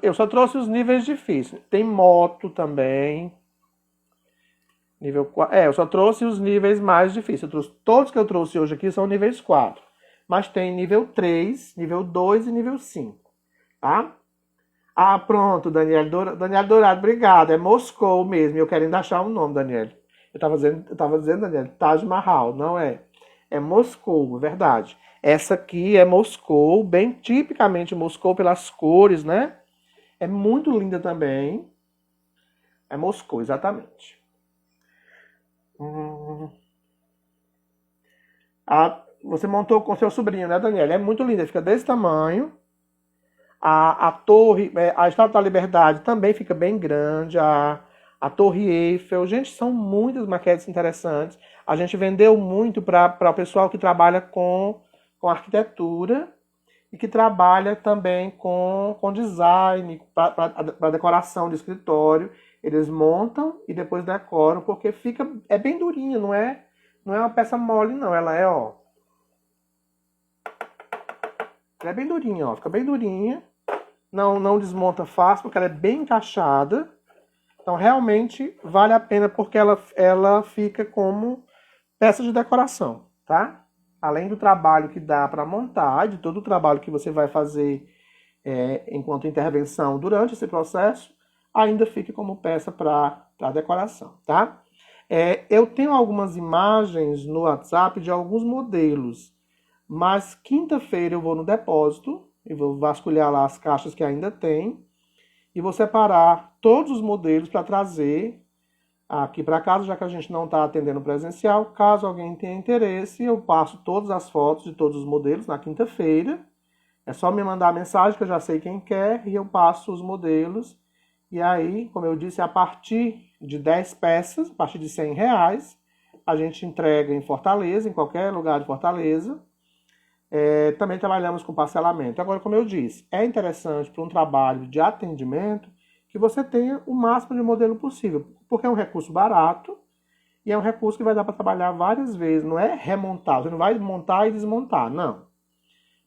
Eu só trouxe os níveis difíceis. Tem moto também. Nível 4. Eu só trouxe os níveis mais difíceis. Todos que eu trouxe hoje aqui são níveis 4. Mas tem nível 3, nível 2 e nível 5. Tá? Ah, pronto, Daniel Dourado, obrigado. É Moscou mesmo. Eu quero ainda achar um nome, Daniel. Eu tava dizendo, Daniel, Taj Mahal, não é? É Moscou, é verdade. Essa aqui é Moscou, bem tipicamente Moscou pelas cores, né? É muito linda também. É Moscou, exatamente. Você montou com seu sobrinho, né, Daniel? É muito linda, fica desse tamanho. A torre, a Estátua da Liberdade também fica bem grande. A Torre Eiffel. Gente, são muitas maquetes interessantes. A gente vendeu muito para o pessoal que trabalha com arquitetura e que trabalha também com design, para decoração de escritório. Eles montam e depois decoram, porque fica, é bem durinha, não é uma peça mole, não. Ela é, ó. Ela é bem durinha, ó. Fica bem durinha. Não desmonta fácil, porque ela é bem encaixada. Então, realmente, vale a pena, porque ela fica como peça de decoração, tá? Além do trabalho que dá para montar, de todo o trabalho que você vai fazer enquanto intervenção durante esse processo, ainda fica como peça para decoração, tá? Eu tenho algumas imagens no WhatsApp de alguns modelos, mas quinta-feira eu vou no depósito e vou vasculhar lá as caixas que ainda tem e vou separar todos os modelos para trazer aqui para casa, já que a gente não está atendendo presencial. Caso alguém tenha interesse, eu passo todas as fotos de todos os modelos na quinta-feira. É só me mandar a mensagem que eu já sei quem quer e eu passo os modelos. E aí, como eu disse, a partir de 10 peças, a partir de R$ 100, a gente entrega em Fortaleza, em qualquer lugar de Fortaleza. Também trabalhamos com parcelamento. Agora, como eu disse, é interessante para um trabalho de atendimento que você tenha o máximo de modelo possível, porque é um recurso barato e é um recurso que vai dar para trabalhar várias vezes. Não é remontar, você não vai montar e desmontar, não.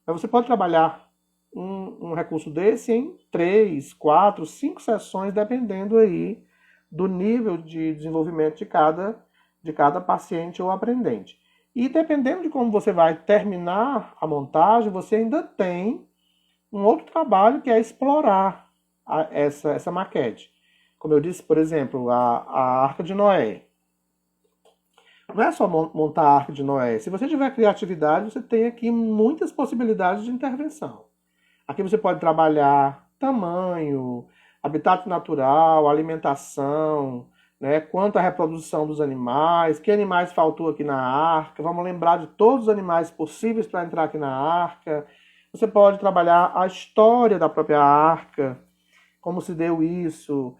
Mas você pode trabalhar um recurso desse em 3, 4, 5 sessões, dependendo aí do nível de desenvolvimento de cada paciente ou aprendente. E dependendo de como você vai terminar a montagem, você ainda tem um outro trabalho que é explorar essa maquete. Como eu disse, por exemplo, a Arca de Noé. Não é só montar a Arca de Noé. Se você tiver criatividade, você tem aqui muitas possibilidades de intervenção. Aqui você pode trabalhar tamanho, habitat natural, alimentação, né, quanto à reprodução dos animais, que animais faltou aqui na arca, vamos lembrar de todos os animais possíveis para entrar aqui na arca. Você pode trabalhar a história da própria arca, como se deu isso,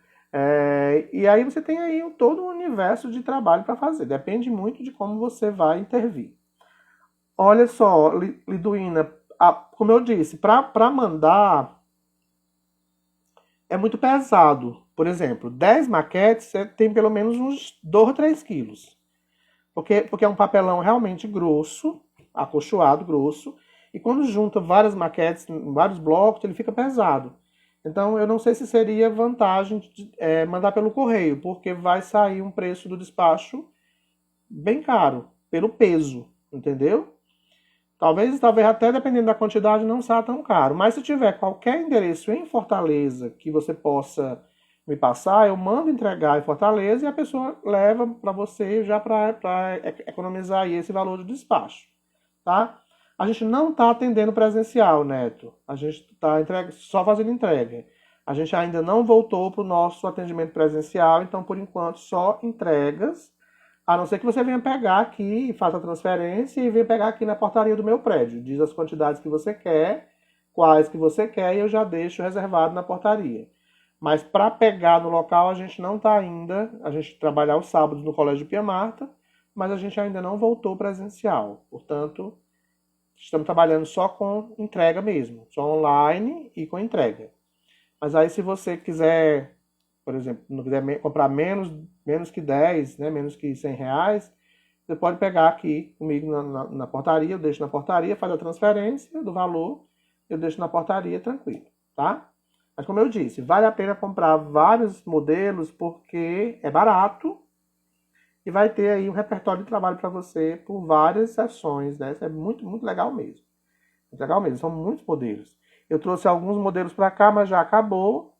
e aí você tem aí todo um universo de trabalho para fazer, depende muito de como você vai intervir. Olha só, Liduína, como eu disse, para mandar é muito pesado. Por exemplo, 10 maquetes tem pelo menos uns 2 ou 3 quilos. Porque é um papelão realmente grosso, acolchoado, grosso. E quando junta várias maquetes, vários blocos, ele fica pesado. Então eu não sei se seria vantagem mandar pelo correio, porque vai sair um preço do despacho bem caro, pelo peso, entendeu? Talvez até dependendo da quantidade não seja tão caro. Mas se tiver qualquer endereço em Fortaleza que você possa me passar, eu mando entregar em Fortaleza e a pessoa leva para você já para economizar aí esse valor de despacho, tá? A gente não está atendendo presencial, Neto. A gente está só fazendo entrega. A gente ainda não voltou para o nosso atendimento presencial, então por enquanto só entregas. A não ser que você venha pegar aqui, faça a transferência e venha pegar aqui na portaria do meu prédio. Diz as quantidades que você quer, quais que você quer e eu já deixo reservado na portaria. Mas para pegar no local a gente não está ainda. A gente trabalha aos sábados no Colégio Pia Marta, mas a gente ainda não voltou presencial. Portanto, estamos trabalhando só com entrega mesmo. Só online e com entrega. Mas aí se você quiser, por exemplo, não quiser comprar menos que 10, né, menos que R$ 100, você pode pegar aqui comigo na portaria, eu deixo na portaria, faz a transferência do valor, eu deixo na portaria tranquilo, tá? Mas como eu disse, vale a pena comprar vários modelos porque é barato e vai ter aí um repertório de trabalho para você por várias sessões, né? Isso é muito, muito legal mesmo. Muito legal mesmo, são muitos modelos. Eu trouxe alguns modelos para cá, mas já acabou.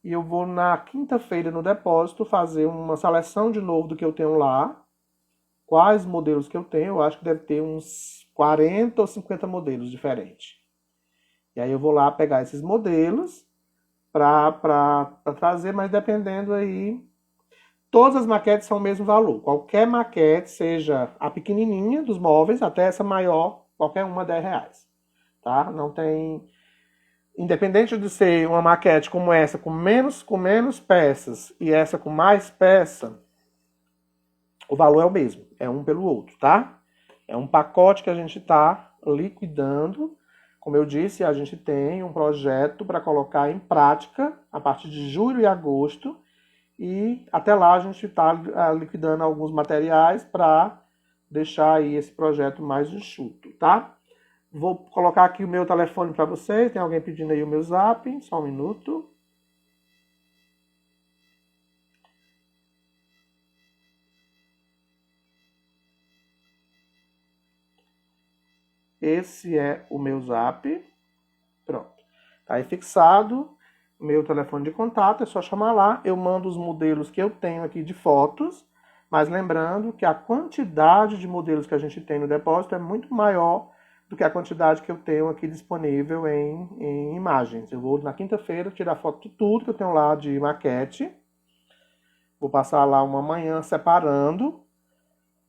E eu vou na quinta-feira no depósito fazer uma seleção de novo do que eu tenho lá. Quais modelos que eu tenho, eu acho que deve ter uns 40 ou 50 modelos diferentes. E aí eu vou lá pegar esses modelos para trazer, mas dependendo aí. Todas as maquetes são o mesmo valor. Qualquer maquete, seja a pequenininha dos móveis até essa maior, qualquer uma R$ 10. Tá? Não tem. Independente de ser uma maquete como essa, com menos peças, e essa com mais peça, o valor é o mesmo. É um pelo outro, tá? É um pacote que a gente está liquidando. Como eu disse, a gente tem um projeto para colocar em prática a partir de julho e agosto. E até lá a gente está liquidando alguns materiais para deixar aí esse projeto mais enxuto, tá? Vou colocar aqui o meu telefone para vocês. Tem alguém pedindo aí o meu zap? Só um minuto. Esse é o meu zap. Pronto. Tá aí fixado. Meu telefone de contato, é só chamar lá. Eu mando os modelos que eu tenho aqui de fotos. Mas lembrando que a quantidade de modelos que a gente tem no depósito é muito maior do que a quantidade que eu tenho aqui disponível em imagens. Eu vou na quinta-feira tirar foto de tudo que eu tenho lá de maquete. Vou passar lá uma manhã separando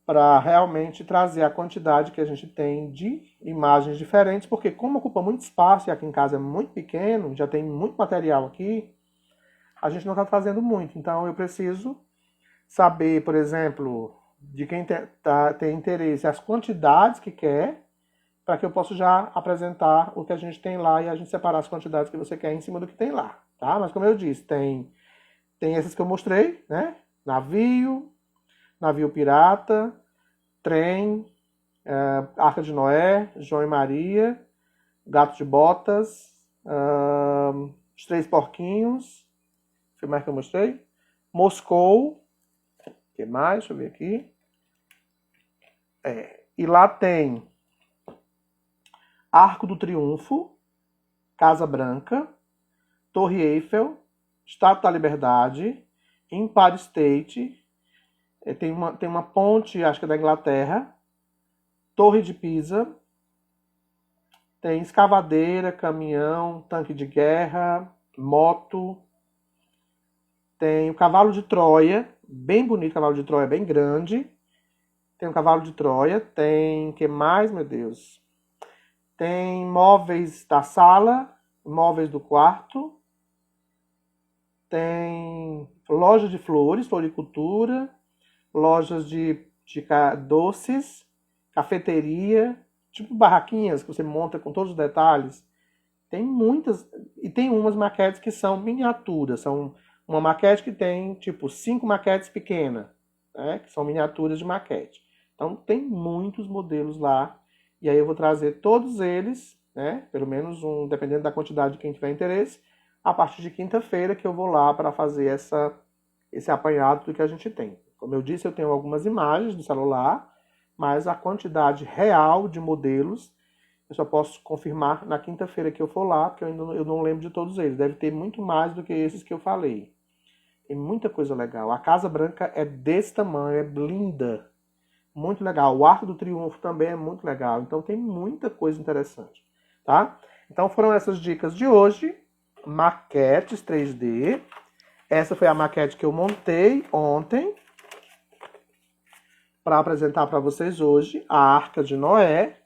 para realmente trazer a quantidade que a gente tem de imagens diferentes, porque como ocupa muito espaço e aqui em casa é muito pequeno, já tem muito material aqui, a gente não está fazendo muito. Então eu preciso saber, por exemplo, de quem tem interesse, as quantidades que quer, para que eu possa já apresentar o que a gente tem lá e a gente separar as quantidades que você quer em cima do que tem lá, tá? Mas como eu disse, tem esses que eu mostrei, né? Navio pirata, trem, Arca de Noé, João e Maria, Gato de Botas, Os Três Porquinhos, o que mais que eu mostrei? Moscou, o que mais? Deixa eu ver aqui. E lá tem Arco do Triunfo, Casa Branca, Torre Eiffel, Estátua da Liberdade, Empire State, tem uma ponte, acho que é da Inglaterra, Torre de Pisa, tem escavadeira, caminhão, tanque de guerra, moto, tem o cavalo de Troia, bem bonito, cavalo de Troia, bem grande. Tem o cavalo de Troia, tem, que mais, meu Deus? Tem móveis da sala, móveis do quarto, tem loja de flores, floricultura, lojas de doces, cafeteria, tipo barraquinhas que você monta com todos os detalhes. Tem muitas, e tem umas maquetes que são miniaturas, são uma maquete que tem tipo 5 maquetes pequenas, né, que são miniaturas de maquete. Então tem muitos modelos lá, e aí eu vou trazer todos eles, né, pelo menos um, dependendo da quantidade de quem tiver interesse, a partir de quinta-feira que eu vou lá para fazer esse apanhado do que a gente tem. Como eu disse, eu tenho algumas imagens do celular, mas a quantidade real de modelos eu só posso confirmar na quinta-feira que eu for lá, porque eu não lembro de todos eles. Deve ter muito mais do que esses que eu falei. Tem muita coisa legal. A Casa Branca é desse tamanho, é linda. Muito legal. O Arco do Triunfo também é muito legal. Então tem muita coisa interessante, tá? Então foram essas dicas de hoje. Maquetes 3D. Essa foi a maquete que eu montei ontem para apresentar para vocês hoje, a Arca de Noé.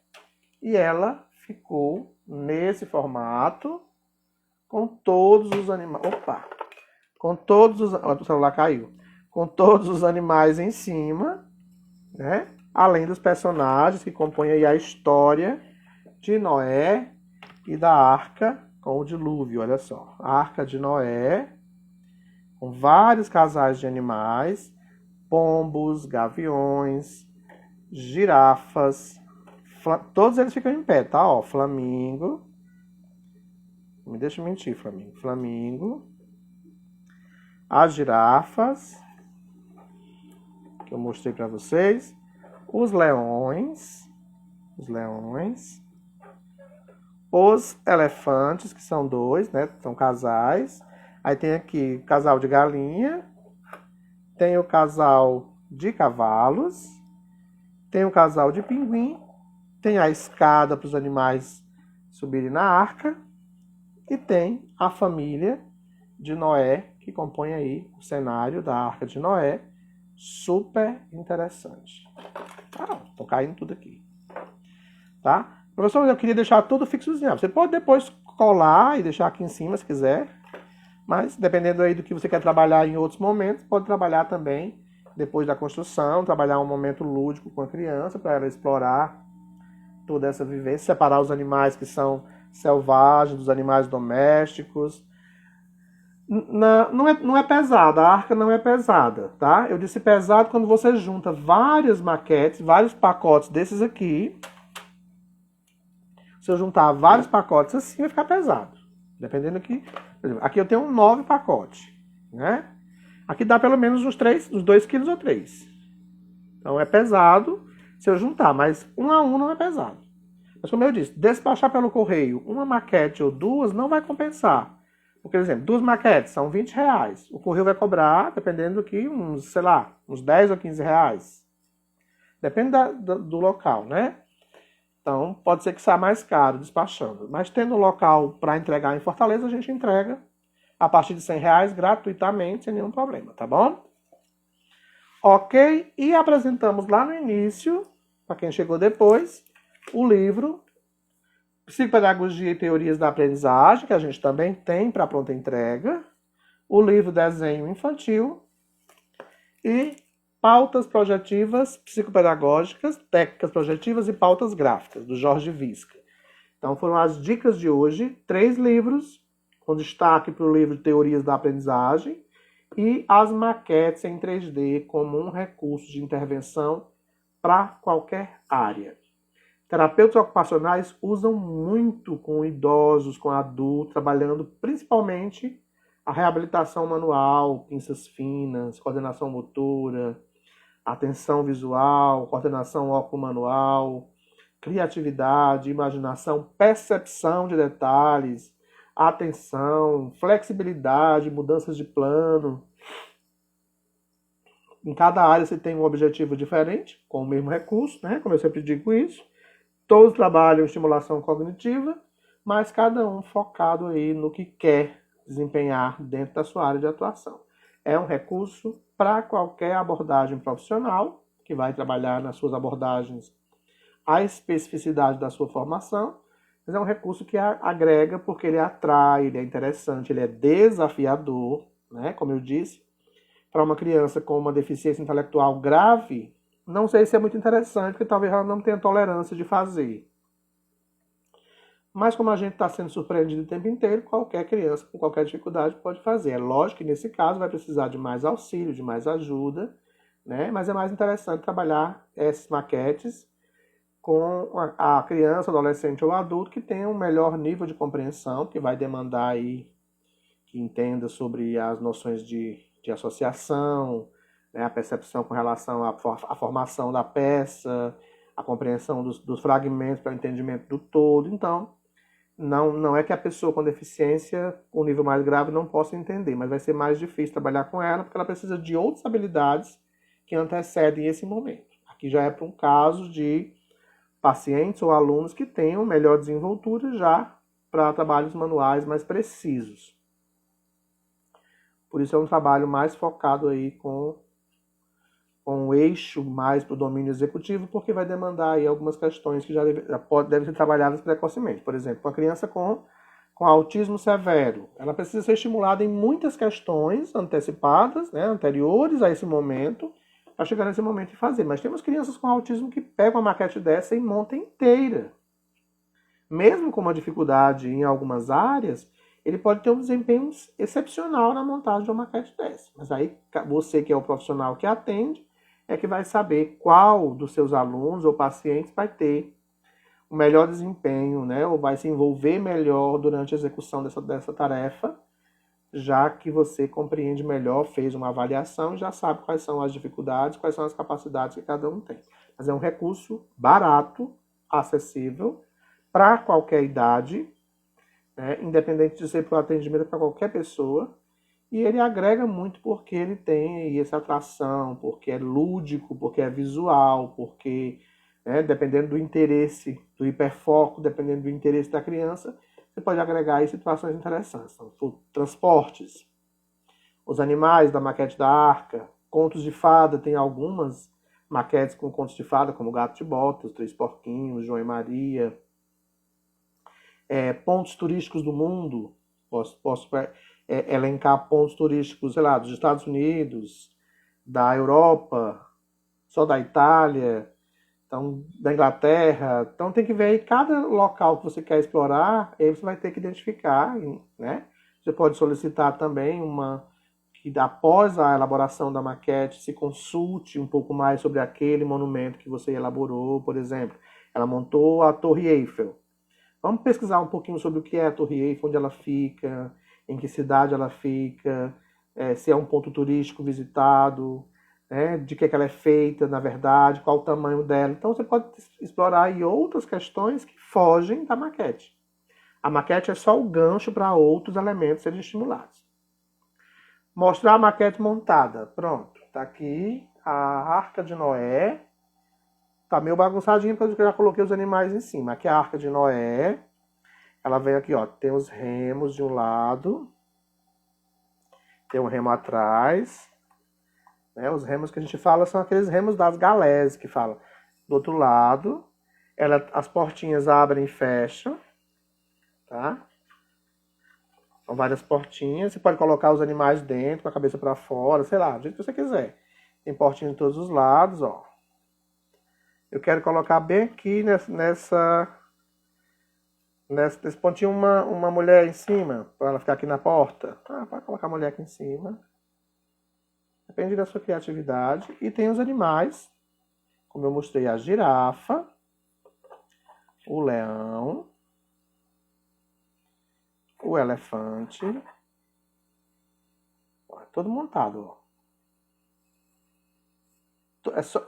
E ela ficou nesse formato, com todos os animais. Opa! Com todos os. O celular caiu. Com todos os animais em cima, né? Além dos personagens que compõem aí a história de Noé e da Arca com o dilúvio. Olha só. A Arca de Noé, com vários casais de animais: pombos, gaviões, girafas. Todos eles ficam em pé, tá? Ó, flamingo. Não me deixa mentir, flamingo. Flamingo. As girafas. que eu mostrei para vocês. Os leões. Os elefantes, que são 2, né? São casais. Aí tem aqui o casal de galinha. Tem o casal de cavalos. Tem o casal de pinguim. Tem a escada para os animais subirem na arca. E tem a família de Noé, que compõe aí o cenário da Arca de Noé. Super interessante. Tô caindo tudo aqui. Tá? Professor, eu queria deixar tudo fixozinho. Você pode depois colar e deixar aqui em cima, se quiser. Mas, dependendo aí do que você quer trabalhar em outros momentos, pode trabalhar também depois da construção, trabalhar um momento lúdico com a criança, para ela explorar toda essa vivência, separar os animais que são selvagens dos animais domésticos. Não é pesada, a arca não é pesada, tá? Eu disse pesado quando você junta várias maquetes, vários pacotes desses aqui. Se eu juntar vários pacotes assim, vai ficar pesado. Dependendo aqui. Por exemplo, aqui eu tenho 9 pacotes, né? Aqui dá pelo menos uns 2 quilos ou 3. Então é pesado se eu juntar, mas um a um não é pesado. Mas como eu disse, despachar pelo correio uma maquete ou 2 não vai compensar. Por exemplo, 2 maquetes são R$20. O correio vai cobrar, dependendo do que, uns 10 ou 15 reais. Depende do local, né? Então, pode ser que saia mais caro despachando. Mas tendo local para entregar em Fortaleza, a gente entrega a partir de R$100 gratuitamente, sem nenhum problema, tá bom? Ok? E apresentamos lá no início, para quem chegou depois, o livro Psicopedagogia e Teorias da Aprendizagem, que a gente também tem para pronta entrega, o livro Desenho Infantil e Pautas Projetivas Psicopedagógicas, Técnicas Projetivas e Pautas Gráficas, do Jorge Visca. Então foram as dicas de hoje, 3 livros, com destaque para o livro Teorias da Aprendizagem e as maquetes em 3D como um recurso de intervenção para qualquer área. Terapeutas ocupacionais usam muito com idosos, com adultos, trabalhando principalmente a reabilitação manual, pinças finas, coordenação motora, atenção visual, coordenação óculo-manual, criatividade, imaginação, percepção de detalhes, atenção, flexibilidade, mudanças de plano. Em cada área você tem um objetivo diferente, com o mesmo recurso, né? Como eu sempre digo isso. Todos trabalham estimulação cognitiva, mas cada um focado aí no que quer desempenhar dentro da sua área de atuação. É um recurso para qualquer abordagem profissional, que vai trabalhar nas suas abordagens a especificidade da sua formação, mas é um recurso que agrega porque ele atrai, ele é interessante, ele é desafiador, né? Como eu disse, para uma criança com uma deficiência intelectual grave, não sei se é muito interessante, porque talvez ela não tenha tolerância de fazer. Mas como a gente está sendo surpreendido o tempo inteiro, qualquer criança com qualquer dificuldade pode fazer. É lógico que nesse caso vai precisar de mais auxílio, de mais ajuda, né? Mas é mais interessante trabalhar essas maquetes com a criança, adolescente ou adulto que tenha um melhor nível de compreensão, que vai demandar aí que entenda sobre as noções de associação, né? A percepção com relação à formação da peça, a compreensão dos fragmentos para o entendimento do todo. Então, não é que a pessoa com deficiência, com nível mais grave, não possa entender, mas vai ser mais difícil trabalhar com ela, porque ela precisa de outras habilidades que antecedem esse momento. Aqui já é para um caso de pacientes ou alunos que tenham melhor desenvoltura já para trabalhos manuais mais precisos. Por isso é um trabalho mais focado aí com um eixo mais para o domínio executivo, porque vai demandar aí algumas questões que devem ser trabalhadas precocemente. Por exemplo, uma criança com autismo severo, ela precisa ser estimulada em muitas questões antecipadas, né, anteriores a esse momento, para chegar nesse momento e fazer. Mas temos crianças com autismo que pegam uma maquete dessa e montam inteira. Mesmo com uma dificuldade em algumas áreas, ele pode ter um desempenho excepcional na montagem de uma maquete dessa. Mas aí você que é o profissional que atende, é que vai saber qual dos seus alunos ou pacientes vai ter o melhor desempenho, né, ou vai se envolver melhor durante a execução dessa tarefa, já que você compreende melhor, fez uma avaliação, já sabe quais são as dificuldades, quais são as capacidades que cada um tem. Mas é um recurso barato, acessível, para qualquer idade, né, independente de ser para o atendimento para qualquer pessoa, e ele agrega muito porque ele tem essa atração, porque é lúdico, porque é visual, porque, né, dependendo do interesse, do hiperfoco, dependendo do interesse da criança, você pode agregar aí situações interessantes. Então, transportes, os animais da maquete da Arca, contos de fada, tem algumas maquetes com contos de fada, como o Gato de Bota, os Três Porquinhos, João e Maria. Pontos turísticos do mundo, posso elencar pontos turísticos, sei lá, dos Estados Unidos, da Europa, só da Itália, então, da Inglaterra. Então tem que ver aí cada local que você quer explorar, aí você vai ter que identificar, né? Você pode solicitar também que após a elaboração da maquete se consulte um pouco mais sobre aquele monumento que você elaborou, por exemplo. Ela montou a Torre Eiffel. Vamos pesquisar um pouquinho sobre o que é a Torre Eiffel, onde ela fica, em que cidade ela fica, se é um ponto turístico visitado, né, de que ela é feita, na verdade, qual o tamanho dela. Então você pode explorar aí outras questões que fogem da maquete. A maquete é só o gancho para outros elementos serem estimulados. Mostrar a maquete montada. Pronto, está aqui a Arca de Noé. Tá meio bagunçadinho porque eu já coloquei os animais em cima. Aqui é a Arca de Noé. Ela vem aqui, ó. Tem os remos de um lado. Tem um remo atrás. Né? Os remos que a gente fala são aqueles remos das galés que fala. Do outro lado, as portinhas abrem e fecham. Tá? São várias portinhas. Você pode colocar os animais dentro, com a cabeça para fora, sei lá, do jeito que você quiser. Tem portinha em todos os lados, ó. Eu quero colocar bem aqui nesse pontinho uma mulher em cima, para ela ficar aqui na porta. Pode colocar a mulher aqui em cima. Depende da sua criatividade. E tem os animais, como eu mostrei, a girafa, o leão, o elefante. Ó, todo montado, ó.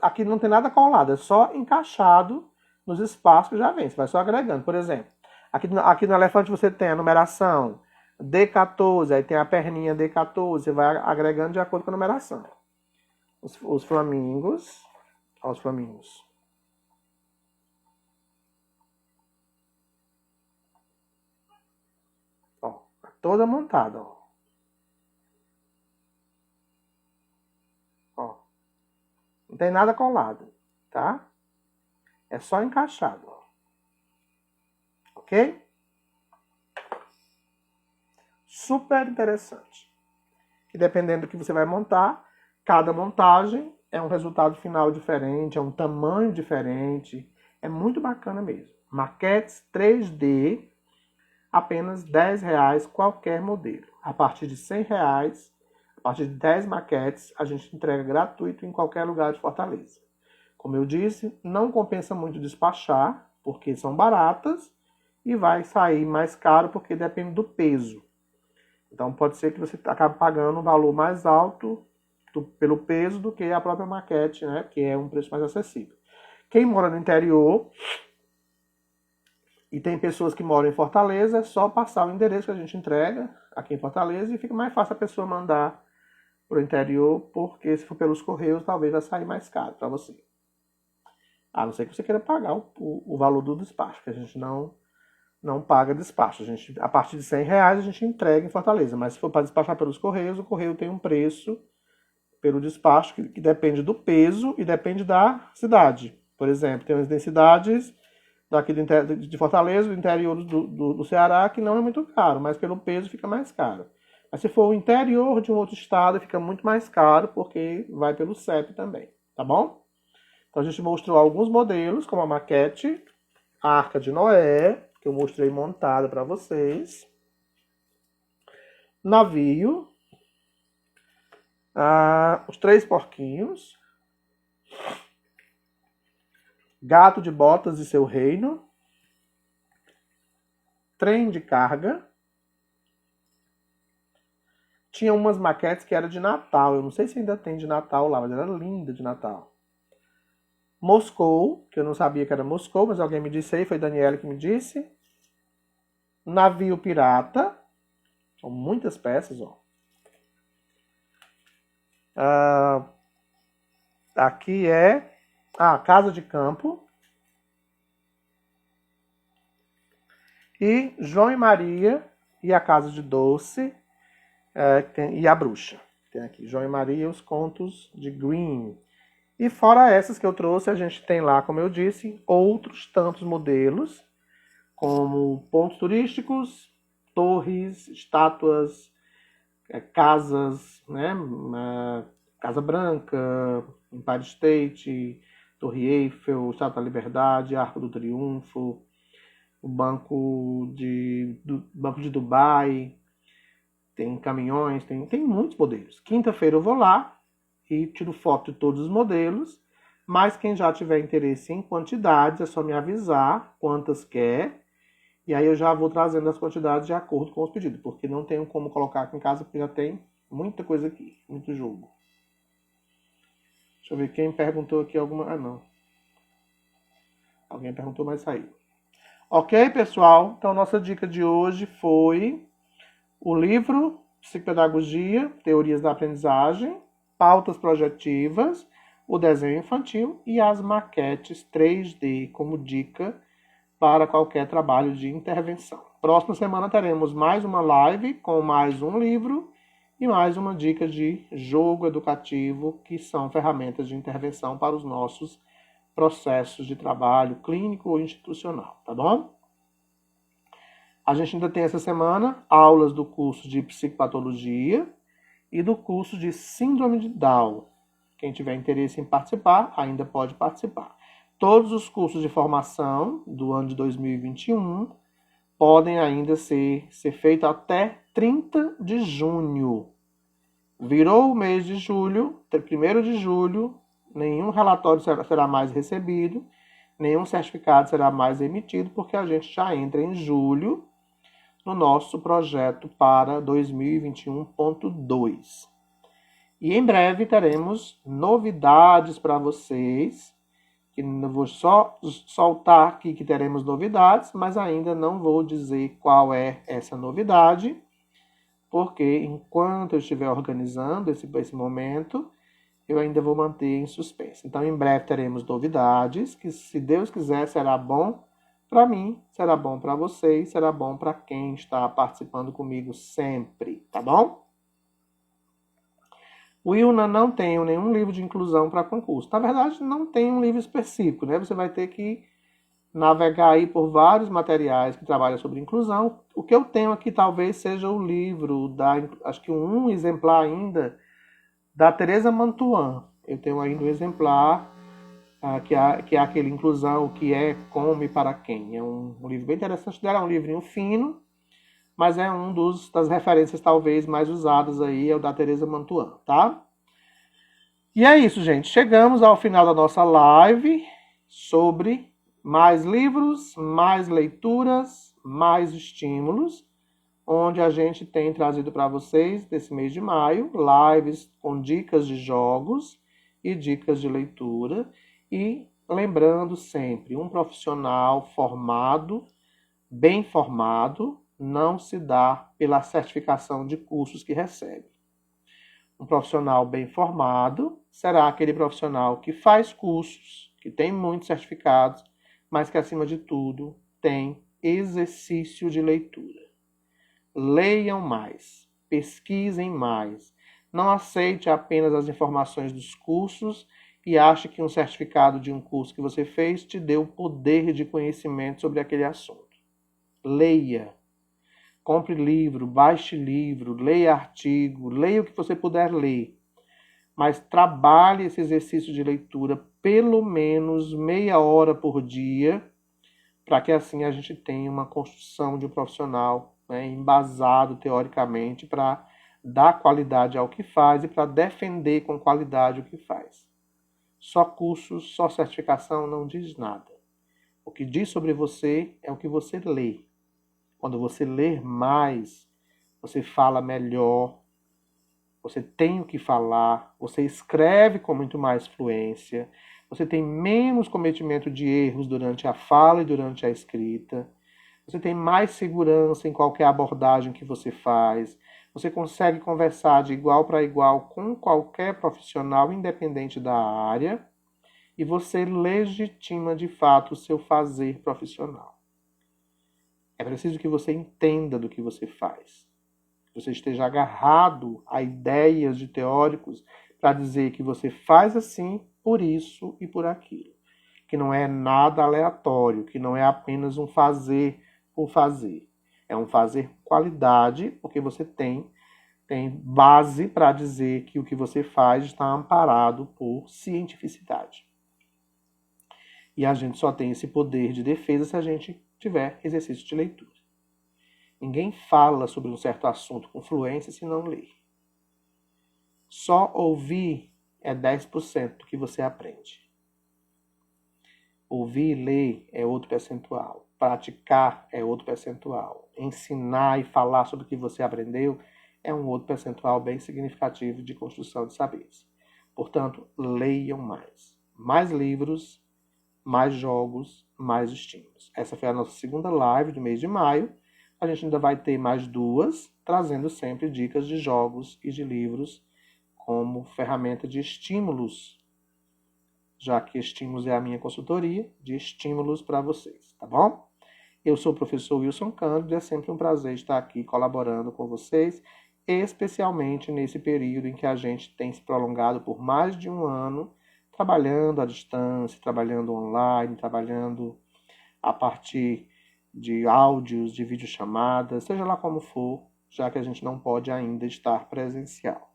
Aqui não tem nada colado, é só encaixado nos espaços que já vem. Você vai só agregando. Por exemplo, aqui no elefante você tem a numeração D14, aí tem a perninha D14, você vai agregando de acordo com a numeração. Os flamingos, ó, os flamingos. Ó, toda montada, ó. Não tem nada colado, tá? É só encaixado, ó. Ok? Super interessante. E dependendo do que você vai montar, cada montagem é um resultado final diferente, é um tamanho diferente. É muito bacana mesmo. Maquetes 3D, apenas R$10 qualquer modelo. A partir de R$100, a partir de 10 maquetes, a gente entrega gratuito em qualquer lugar de Fortaleza. Como eu disse, não compensa muito despachar, porque são baratas, e vai sair mais caro porque depende do peso. Então pode ser que você acabe pagando um valor mais alto pelo peso do que a própria maquete, né? Que é um preço mais acessível. Quem mora no interior e tem pessoas que moram em Fortaleza, é só passar o endereço que a gente entrega aqui em Fortaleza e fica mais fácil a pessoa mandar para o interior, porque se for pelos correios, talvez vai sair mais caro para você. A não ser que você queira pagar o valor do despacho, que a gente não paga despacho. A partir de R$100 a gente entrega em Fortaleza, mas se for para despachar pelos correios, o correio tem um preço pelo despacho que depende do peso e depende da cidade. Por exemplo, tem umas densidades daqui de Fortaleza, do interior do Ceará, que não é muito caro, mas pelo peso fica mais caro. Mas se for o interior de um outro estado, fica muito mais caro, porque vai pelo CEP também, tá bom? Então a gente mostrou alguns modelos, como a maquete, a Arca de Noé, que eu mostrei montada para vocês. Navio. Os Três Porquinhos. Gato de Botas e seu Reino. Trem de carga. tinha umas maquetes que era de Natal. Eu não sei se ainda tem de Natal lá, mas era linda de Natal. Moscou, que eu não sabia que era Moscou, mas alguém me disse aí, foi Daniela que me disse. Navio Pirata. São muitas peças, ó. Aqui é a Casa de Campo. E João e Maria e a Casa de Doce e a Bruxa. Tem aqui João e Maria e os Contos de Grimm. E fora essas que eu trouxe, a gente tem lá, como eu disse, outros tantos modelos, como pontos turísticos, torres, estátuas, casas, né? Casa Branca, Empire State, Torre Eiffel, Estátua da Liberdade, Arco do Triunfo, o Banco de Dubai, tem caminhões, tem muitos modelos. Quinta-feira eu vou lá e tiro foto de todos os modelos, mas quem já tiver interesse em quantidades é só me avisar quantas quer, e aí eu já vou trazendo as quantidades de acordo com os pedidos, porque não tenho como colocar aqui em casa, porque já tem muita coisa aqui, muito jogo. Deixa eu ver quem perguntou aqui alguma... Ah, não. Alguém perguntou, mas saiu. Ok, pessoal? Então, nossa dica de hoje foi o livro Psicopedagogia, Teorias da Aprendizagem, Pautas Projetivas, o desenho infantil e as maquetes 3D como dica para qualquer trabalho de intervenção. Próxima semana teremos mais uma live com mais um livro e mais uma dica de jogo educativo, que são ferramentas de intervenção para os nossos processos de trabalho clínico ou institucional, tá bom? A gente ainda tem essa semana aulas do curso de psicopatologia e do curso de síndrome de Down. Quem tiver interesse em participar, ainda pode participar. Todos os cursos de formação do ano de 2021 podem ainda ser feitos até 30 de junho. Virou o mês de julho, 1º de julho, nenhum relatório será mais recebido, nenhum certificado será mais emitido, porque a gente já entra em julho no nosso projeto para 2021.2. E em breve teremos novidades para vocês, que eu vou só soltar aqui que teremos novidades, mas ainda não vou dizer qual é essa novidade, porque enquanto eu estiver organizando esse momento, eu ainda vou manter em suspense. Então, em breve teremos novidades, que se Deus quiser será bom para mim, será bom para vocês, será bom para quem está participando comigo sempre, tá bom? O Ilna não tem nenhum livro de inclusão para concurso. Na verdade, não tem um livro específico, né? Você vai ter que navegar aí por vários materiais que trabalham sobre inclusão. O que eu tenho aqui talvez seja o livro, acho que um exemplar ainda, da Teresa Mantuan. Eu tenho ainda um exemplar que é aquele Inclusão, o que é, como e para quem. É um livro bem interessante dela, é um livrinho fino, mas é das referências talvez mais usadas aí, é o da Teresa Mantuan, tá? E é isso, gente. Chegamos ao final da nossa live sobre mais livros, mais leituras, mais estímulos, onde a gente tem trazido para vocês, nesse mês de maio, lives com dicas de jogos e dicas de leitura. E lembrando sempre, um profissional formado, bem formado, não se dá pela certificação de cursos que recebe. Um profissional bem formado será aquele profissional que faz cursos, que tem muitos certificados, mas que, acima de tudo, tem exercício de leitura. Leiam mais, pesquisem mais. Não aceite apenas as informações dos cursos e ache que um certificado de um curso que você fez te deu o poder de conhecimento sobre aquele assunto. Leia. Compre livro, baixe livro, leia artigo, leia o que você puder ler. Mas trabalhe esse exercício de leitura pelo menos meia hora por dia, para que assim a gente tenha uma construção de um profissional, né, embasado teoricamente, para dar qualidade ao que faz e para defender com qualidade o que faz. Só cursos, só certificação não diz nada. O que diz sobre você é o que você lê. Quando você ler mais, você fala melhor, você tem o que falar, você escreve com muito mais fluência, você tem menos cometimento de erros durante a fala e durante a escrita, você tem mais segurança em qualquer abordagem que você faz, você consegue conversar de igual para igual com qualquer profissional, independente da área, e você legitima de fato o seu fazer profissional. É preciso que você entenda do que você faz, que você esteja agarrado a ideias de teóricos para dizer que você faz assim por isso e por aquilo, que não é nada aleatório, que não é apenas um fazer por fazer. É um fazer com qualidade, porque você tem base para dizer que o que você faz está amparado por cientificidade. E a gente só tem esse poder de defesa se a gente tiver exercício de leitura. Ninguém fala sobre um certo assunto com fluência se não ler. Só ouvir é 10% do que você aprende. Ouvir e ler é outro percentual. Praticar é outro percentual. Ensinar e falar sobre o que você aprendeu é um outro percentual bem significativo de construção de saberes. Portanto, leiam mais. Mais livros, mais jogos, mais estímulos. Essa foi a nossa segunda live do mês de maio. A gente ainda vai ter mais duas, trazendo sempre dicas de jogos e de livros como ferramenta de estímulos, já que estímulos é a minha consultoria, de estímulos para vocês, tá bom? Eu sou o professor Wilson Cândido e é sempre um prazer estar aqui colaborando com vocês, especialmente nesse período em que a gente tem se prolongado por mais de um ano, trabalhando à distância, trabalhando online, trabalhando a partir de áudios, de videochamadas, seja lá como for, já que a gente não pode ainda estar presencial.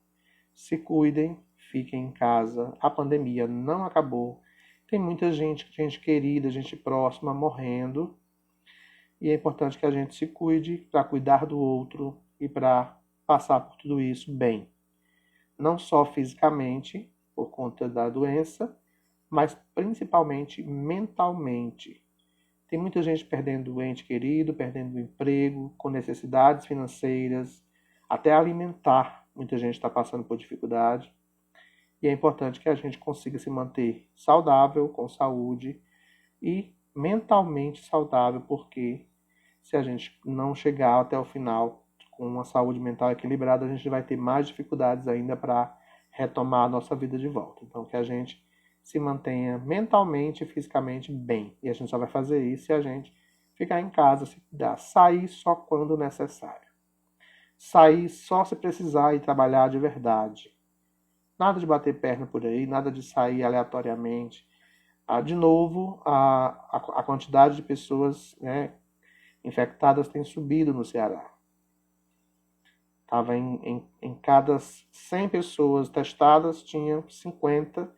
Se cuidem, fiquem em casa, a pandemia não acabou, tem muita gente querida, gente próxima morrendo, e é importante que a gente se cuide para cuidar do outro e para passar por tudo isso bem. Não só fisicamente, por conta da doença, mas principalmente mentalmente. Tem muita gente perdendo o ente querido, perdendo o emprego, com necessidades financeiras, até alimentar. Muita gente está passando por dificuldade. E é importante que a gente consiga se manter saudável, com saúde e mentalmente saudável, porque se a gente não chegar até o final com uma saúde mental equilibrada, a gente vai ter mais dificuldades ainda para retomar a nossa vida de volta. Então, que a gente se mantenha mentalmente e fisicamente bem. E a gente só vai fazer isso se a gente ficar em casa, se cuidar. Sair só quando necessário. Sair só se precisar e trabalhar de verdade. Nada de bater perna por aí, nada de sair aleatoriamente. De novo, a quantidade de pessoas, né, infectadas tem subido no Ceará. Estava em cada 100 pessoas testadas, tinha 50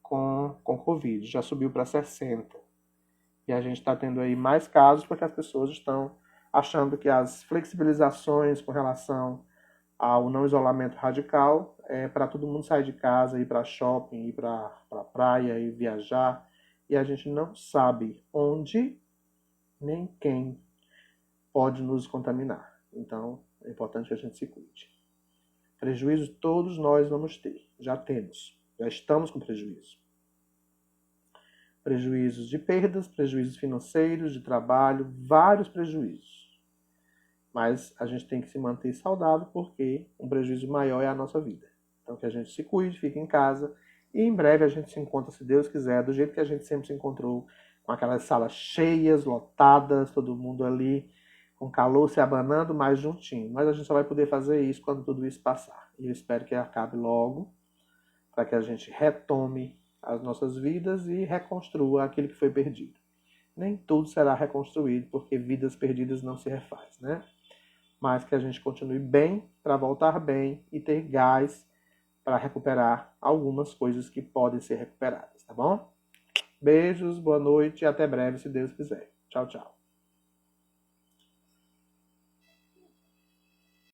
com Covid. Já subiu para 60. E a gente está tendo aí mais casos porque as pessoas estão achando que as flexibilizações com relação ao não isolamento radical é para todo mundo sair de casa, ir para shopping, ir para praia, ir viajar. E a gente não sabe onde nem quem pode nos contaminar. Então, é importante que a gente se cuide. Prejuízo todos nós vamos ter. Já temos. Já estamos com prejuízo. Prejuízos de perdas, prejuízos financeiros, de trabalho, vários prejuízos. Mas a gente tem que se manter saudável porque um prejuízo maior é a nossa vida. Então que a gente se cuide, fique em casa e em breve a gente se encontra, se Deus quiser, do jeito que a gente sempre se encontrou, com aquelas salas cheias, lotadas, todo mundo ali com calor se abanando, mais juntinho. Mas a gente só vai poder fazer isso quando tudo isso passar. E eu espero que acabe logo, para que a gente retome as nossas vidas e reconstrua aquilo que foi perdido. Nem tudo será reconstruído, porque vidas perdidas não se refaz, né? Mas que a gente continue bem para voltar bem e ter gás para recuperar algumas coisas que podem ser recuperadas, tá bom? Beijos, boa noite e até breve, se Deus quiser. Tchau, tchau.